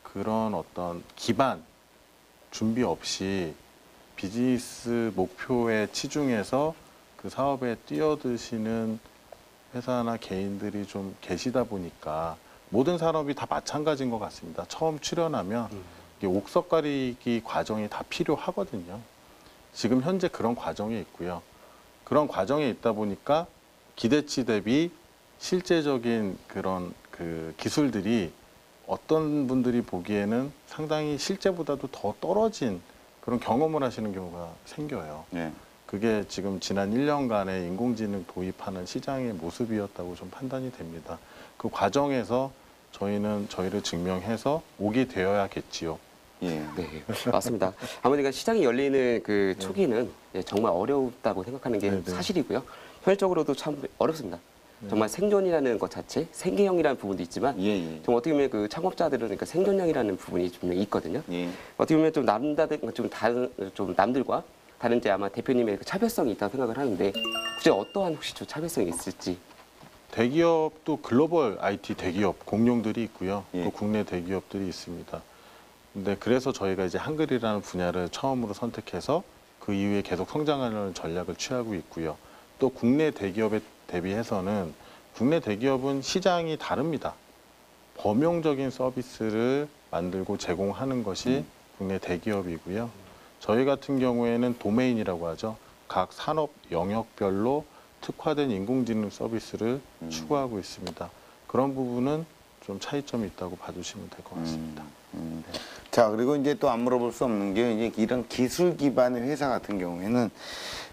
그런 어떤 기반 준비 없이 비즈니스 목표에 치중해서 그 사업에 뛰어드시는 회사나 개인들이 좀 계시다 보니까 모든 산업이 다 마찬가지인 것 같습니다. 처음 출연하면 이게 옥석 가리기 과정이 다 필요하거든요. 지금 현재 그런 과정에 있고요. 그런 과정에 있다 보니까 기대치 대비 실제적인 그런 그 기술들이 어떤 분들이 보기에는 상당히 실제보다도 더 떨어진 그런 경험을 하시는 경우가 생겨요. 그게 지금 지난 1년간의 인공지능 도입하는 시장의 모습이었다고 좀 판단이 됩니다. 그 과정에서 저희는 저희를 증명해서 오게 되어야겠지요. 네, 맞습니다. 아무래도 시장이 열리는 그 초기는 정말 어렵다고 생각하는 게 사실이고요. 현실적으로도 참 어렵습니다. 정말 생존이라는 것 자체, 생계형이라는 부분도 있지만, 좀 어떻게 보면 그 창업자들은 그러니까 생존형이라는 부분이 좀 있거든요. 어떻게 보면 좀 남들과 다른 이제 아마 대표님의 그 차별성이 있다고 생각을 하는데, 혹시 어떠한 좀 차별성이 있을지? 대기업도 글로벌 IT 대기업 공룡들이 있고요. 또 국내 대기업들이 있습니다. 근데 그래서 저희가 이제 한글이라는 분야를 처음으로 선택해서 그 이후에 계속 성장하는 전략을 취하고 있고요. 또 국내 대기업에 대비해서는 국내 대기업은 시장이 다릅니다. 범용적인 서비스를 만들고 제공하는 것이 국내 대기업이고요. 저희 같은 경우에는 도메인이라고 하죠. 각 산업 영역별로 특화된 인공지능 서비스를 추구하고 있습니다. 그런 부분은 좀 차이점이 있다고 봐주시면 될 것 같습니다. 네. 자, 그리고 이제 또 안 물어볼 수 없는 게 이제 이런 기술 기반의 회사 같은 경우에는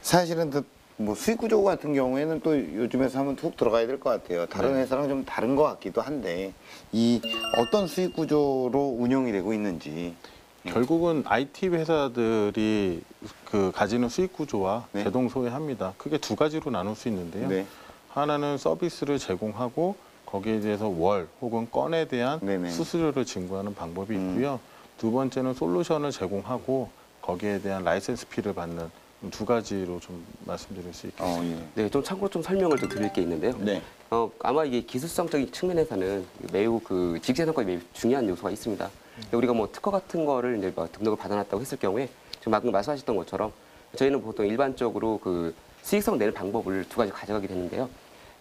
사실은 뭐 수익 구조 같은 경우에는 또 요즘에서 한번 툭 들어가야 될 것 같아요. 다른 네. 회사랑 좀 다른 것 같기도 한데 이 어떤 수익 구조로 운영이 되고 있는지. 결국은 IT 회사들이 그 가지는 수익 구조와 네. 대동소이합니다. 크게 두 가지로 나눌 수 있는데요. 네. 하나는 서비스를 제공하고 거기에 대해서 월 혹은 건에 대한 네네. 수수료를 징구하는 방법이 있고요. 두 번째는 솔루션을 제공하고 거기에 대한 라이센스 피를 받는 두 가지로 좀 말씀드릴 수 있겠습니다. 네, 좀 참고로 좀 설명을 좀 드릴 게 있는데요. 네. 아마 이게 기술성적인 측면에서는 매우 그 직제 성과에 매우 중요한 요소가 있습니다. 우리가 뭐 특허 같은 거를 이제 뭐 등록을 받아놨다고 했을 경우에 지금 방금 말씀하셨던 것처럼 저희는 보통 일반적으로 그 수익성 내는 방법을 두 가지 가져가게 되는데요.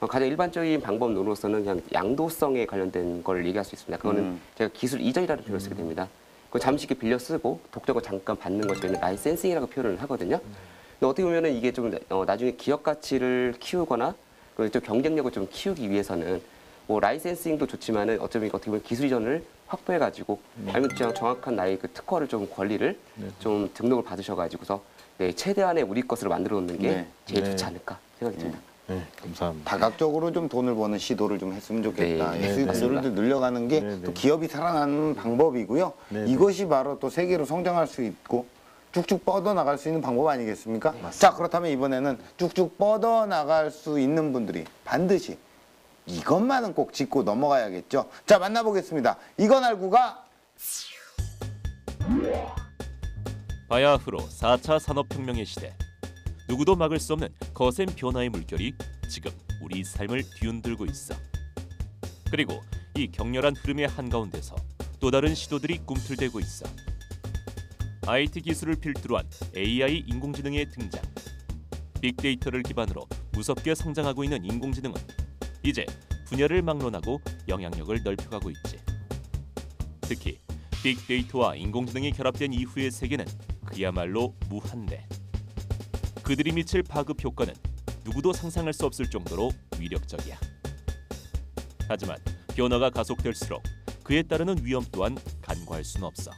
가장 일반적인 방법으로서는 그냥 양도성에 관련된 걸 얘기할 수 있습니다. 그거는 제가 기술 이전이라는 표현을 쓰게 됩니다. 그 잠시 이렇게 빌려 쓰고 독자고 잠깐 받는 걸 저희는 라이센싱이라고 표현을 하거든요. 근데 어떻게 보면은 이게 좀 나중에 기업 가치를 키우거나 그리고 좀 경쟁력을 좀 키우기 위해서는 뭐 라이센싱도 좋지만은 어떻게 보면 기술 이전을 확보해가지고 아니면 그냥 정확한 나의 그 특허를 좀 권리를 좀 등록을 받으셔가지고서 네, 최대한의 우리 것으로 만들어 놓는 게 네. 제일 좋지 않을까 생각이 듭니다. 네, 감사합니다. 다각적으로 좀 돈을 버는 시도를 좀 했으면 좋겠다. 네, 수익 네, 구조를 네. 늘려가는 게 또 기업이 살아나는 방법이고요. 네, 이것이 바로 또 세계로 성장할 수 있고 쭉쭉 뻗어나갈 수 있는 방법 아니겠습니까? 자, 그렇다면 이번에는 쭉쭉 뻗어나갈 수 있는 분들이 반드시 이것만은 꼭 짚고 넘어가야겠죠. 자, 만나보겠습니다. 이건 알고가 바야흐로 4차 산업혁명의 시대. 누구도 막을 수 없는 거센 변화의 물결이 지금 우리 삶을 뒤흔들고 있어. 그리고 이 격렬한 흐름의 한가운데서 또 다른 시도들이 꿈틀대고 있어. IT 기술을 필두로 한 AI 인공지능의 등장. 빅데이터를 기반으로 무섭게 성장하고 있는 인공지능은 이제 분야를 막론하고 영향력을 넓혀가고 있지. 특히 빅데이터와 인공지능이 결합된 이후의 세계는 그야말로 무한대. 그들이 미칠 파급 효과는 누구도 상상할 수 없을 정도로 위력적이야. 하지만 변화가 가속될수록 그에 따르는 위험 또한 간과할 수는 없어.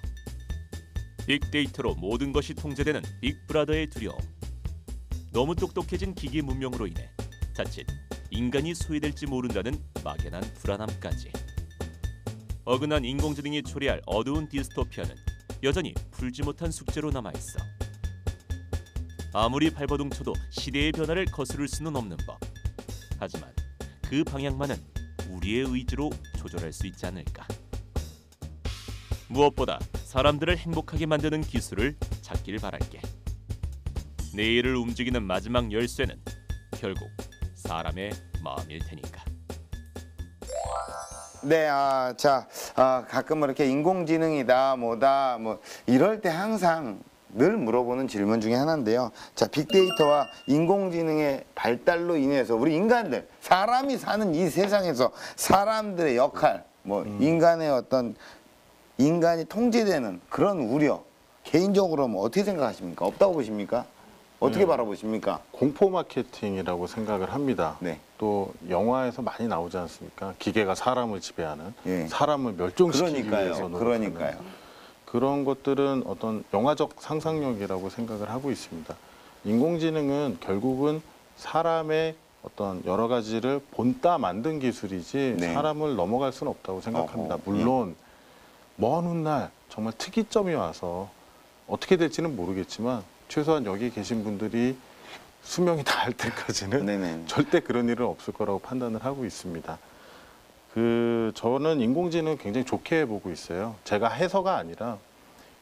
빅데이터로 모든 것이 통제되는 빅브라더의 두려움. 너무 똑똑해진 기기 문명으로 인해 자칫 인간이 소외될지 모른다는 막연한 불안함까지. 어긋난 인공지능이 초래할 어두운 디스토피아는 여전히 풀지 못한 숙제로 남아있어. 아무리 발버둥 쳐도 시대의 변화를 거스를 수는 없는 법. 하지만 그 방향만은 우리의 의지로 조절할 수 있지 않을까. 무엇보다 사람들을 행복하게 만드는 기술을 찾길 바랄게. 내일을 움직이는 마지막 열쇠는 결국 사람의 마음일 테니까. 네, 가끔 이렇게 인공지능이다, 뭐다, 뭐 이럴 때 항상 늘 물어보는 질문 중에 하나인데요. 자, 빅데이터와 인공지능의 발달로 인해서 우리 인간들, 사람이 사는 이 세상에서 사람들의 역할, 뭐 인간의 어떤 인간이 통제되는 그런 우려, 개인적으로 뭐 어떻게 생각하십니까? 없다고 보십니까? 어떻게 바라보십니까? 공포 마케팅이라고 생각을 합니다. 네. 또 영화에서 많이 나오지 않습니까? 기계가 사람을 지배하는, 사람을 멸종시키기 위해서 노력하는. 그러니까요. 그런 것들은 어떤 영화적 상상력이라고 생각을 하고 있습니다. 인공지능은 결국은 사람의 어떤 여러 가지를 본따 만든 기술이지 사람을 넘어갈 수는 없다고 생각합니다. 물론 먼 훗날 정말 특이점이 와서 어떻게 될지는 모르겠지만 최소한 여기 계신 분들이 수명이 다할 때까지는 절대 그런 일은 없을 거라고 판단을 하고 있습니다. 저는 인공지능 굉장히 좋게 보고 있어요. 제가 해서가 아니라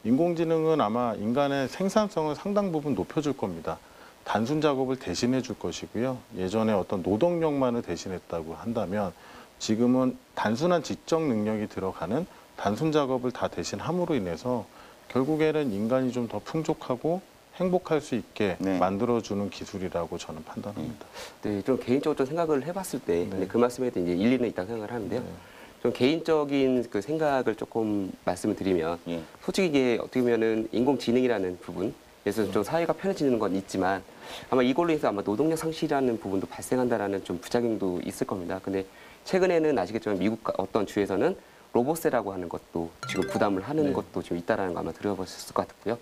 인공지능은 아마 인간의 생산성을 상당 부분 높여줄 겁니다. 단순 작업을 대신해 줄 것이고요. 예전에 어떤 노동력만을 대신했다고 한다면 지금은 단순한 지적 능력이 들어가는 단순 작업을 다 대신함으로 인해서 결국에는 인간이 좀 더 풍족하고 행복할 수 있게 만들어주는 기술이라고 저는 판단합니다. 네, 좀 개인적으로 좀 생각을 해봤을 때 그 말씀에도 이제 일리는 있다고 생각을 하는데요. 좀 개인적인 그 생각을 조금 말씀을 드리면 솔직히 이게 어떻게 보면은 인공지능이라는 부분, 그래서 좀 사회가 편해지는 건 있지만 아마 이걸로 해서 아마 노동력 상실이라는 부분도 발생한다라는 좀 부작용도 있을 겁니다. 근데 최근에는 아시겠지만 미국 어떤 주에서는 로보세라고 하는 것도 지금 부담을 하는 네. 것도 지금 있다라는 거 아마 들어보셨을 것 같고요.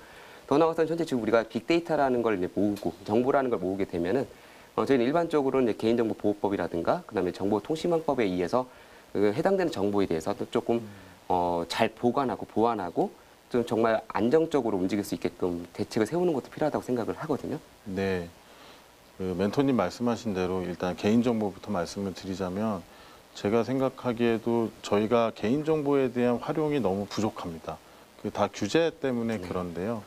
더 나아가서는 현재 지금 우리가 빅데이터라는 걸 이제 모으고 정보라는 걸 모으게 되면은 저희는 일반적으로는 이제 개인정보보호법이라든가 그다음에 정보통신망법에 의해서 그 해당되는 정보에 대해서 또 조금 잘 보관하고 보완하고 좀 정말 안정적으로 움직일 수 있게끔 대책을 세우는 것도 필요하다고 생각을 하거든요. 네. 그 멘토님 말씀하신 대로 일단 개인정보부터 말씀을 드리자면 제가 생각하기에도 저희가 개인정보에 대한 활용이 너무 부족합니다. 그 다 규제 때문에 그런데요.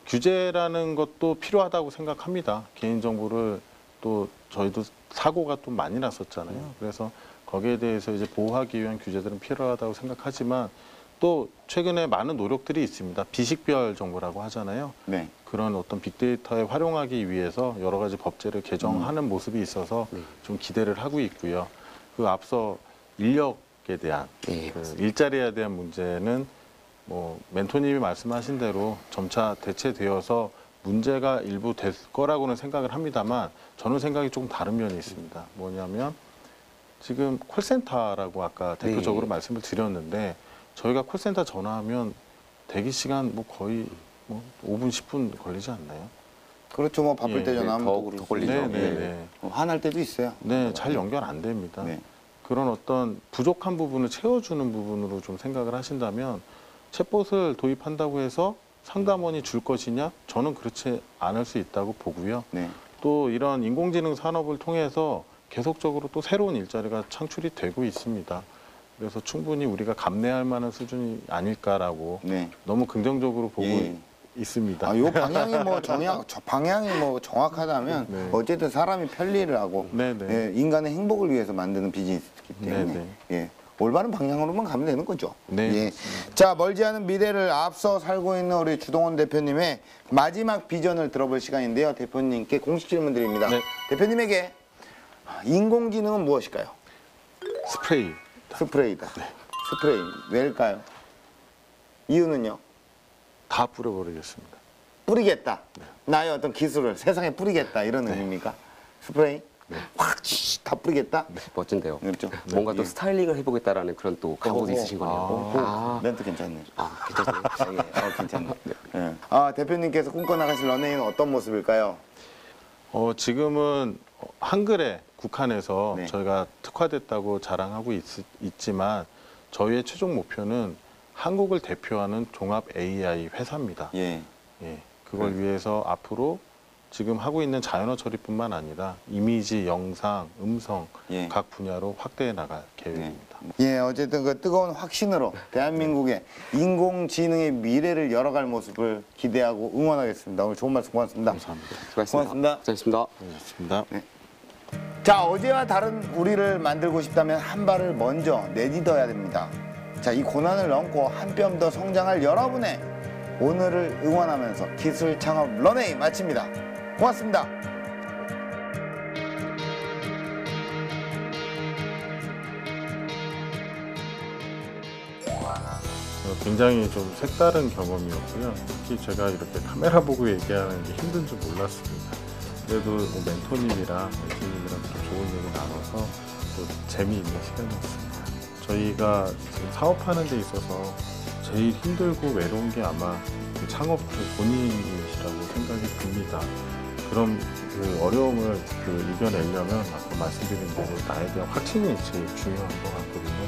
규제라는 것도 필요하다고 생각합니다. 개인정보를 또 저희도 사고가 또 많이 났었잖아요. 그래서 거기에 대해서 이제 보호하기 위한 규제들은 필요하다고 생각하지만 또 최근에 많은 노력들이 있습니다. 비식별 정보라고 하잖아요. 네. 그런 어떤 빅데이터에 활용하기 위해서 여러 가지 법제를 개정하는 모습이 있어서 좀 기대를 하고 있고요. 그 앞서 인력에 대한 그 일자리에 대한 문제는 뭐 멘토님이 말씀하신 대로 점차 대체되어서 문제가 일부 될 거라고는 생각을 합니다만 저는 생각이 조금 다른 면이 있습니다. 뭐냐면 지금 콜센터라고 아까 대표적으로 말씀을 드렸는데 저희가 콜센터 전화하면 대기 시간 뭐 거의 뭐 5분, 10분 걸리지 않나요? 그렇죠. 뭐 바쁠 때 전화하면 더 걸리죠. 네. 화날 때도 있어요. 네, 잘 연결 안 됩니다. 네. 그런 어떤 부족한 부분을 채워주는 부분으로 좀 생각을 하신다면 챗봇을 도입한다고 해서 상담원이 줄 것이냐? 저는 그렇지 않을 수 있다고 보고요. 네. 또 이런 인공지능 산업을 통해서 계속적으로 또 새로운 일자리가 창출이 되고 있습니다. 그래서 충분히 우리가 감내할 만한 수준이 아닐까라고 너무 긍정적으로 보고 있습니다. 요 방향이 뭐 방향이 뭐 정확하다면 어쨌든 사람이 편리를 하고 예, 인간의 행복을 위해서 만드는 비즈니스이기 때문에 예, 올바른 방향으로만 가면 되는 거죠. 예. 자, 멀지 않은 미래를 앞서 살고 있는 우리 주동원 대표님의 마지막 비전을 들어볼 시간인데요. 대표님께 공식 질문 드립니다. 대표님에게 인공지능은 무엇일까요? 스프레이. 스프레이다. 스프레이. 왜일까요? 이유는요? 다 뿌려버리겠습니다. 뿌리겠다. 나의 어떤 기술을 세상에 뿌리겠다. 이런 의미입니까? 스프레이? 확 다 뿌리겠다? 멋진데요. 그렇죠. 뭔가 또 스타일링을 해보겠다라는 그런 또 각오도 있으신 거네요. 멘트 괜찮네. 괜찮아요. 괜찮네. 예. 대표님께서 꿈꿔나가실 런웨이는 어떤 모습일까요? 지금은 한글에 국한해서 저희가 특화됐다고 자랑하고 있지만 저희의 최종 목표는 한국을 대표하는 종합 AI 회사입니다. 그걸 위해서 앞으로 지금 하고 있는 자연어 처리뿐만 아니라 이미지, 영상, 음성 각 분야로 확대해 나갈 계획입니다. 예, 어쨌든 그 뜨거운 확신으로 대한민국의 인공지능의 미래를 열어갈 모습을 기대하고 응원하겠습니다. 오늘 좋은 말씀 고맙습니다. 감사합니다. 고맙습니다. 고맙습니다. 자, 어제와 다른 우리를 만들고 싶다면 한 발을 먼저 내딛어야 됩니다. 자, 이 고난을 넘고 한 뼘 더 성장할 여러분의 오늘을 응원하면서 기술 창업 런웨이 마칩니다. 고맙습니다. 굉장히 좀 색다른 경험이었고요. 특히 제가 이렇게 카메라 보고 얘기하는 게 힘든 줄 몰랐습니다. 그래도 뭐 멘토님이랑 멘토님이랑 좀 좋은 얘기 나눠서 또 재미있는 시간이었습니다. 저희가 지금 사업하는 데 있어서 제일 힘들고 외로운 게 아마 그 창업주 본인이시라고 생각이 듭니다. 그럼 그 어려움을 이겨내려면 아까 말씀드린 대로 나에 대한 확신이 제일 중요한 것 같거든요.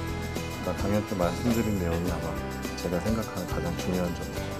그러니까 강연 때 말씀드린 내용이 아마 제가 생각하는 가장 중요한 점이죠.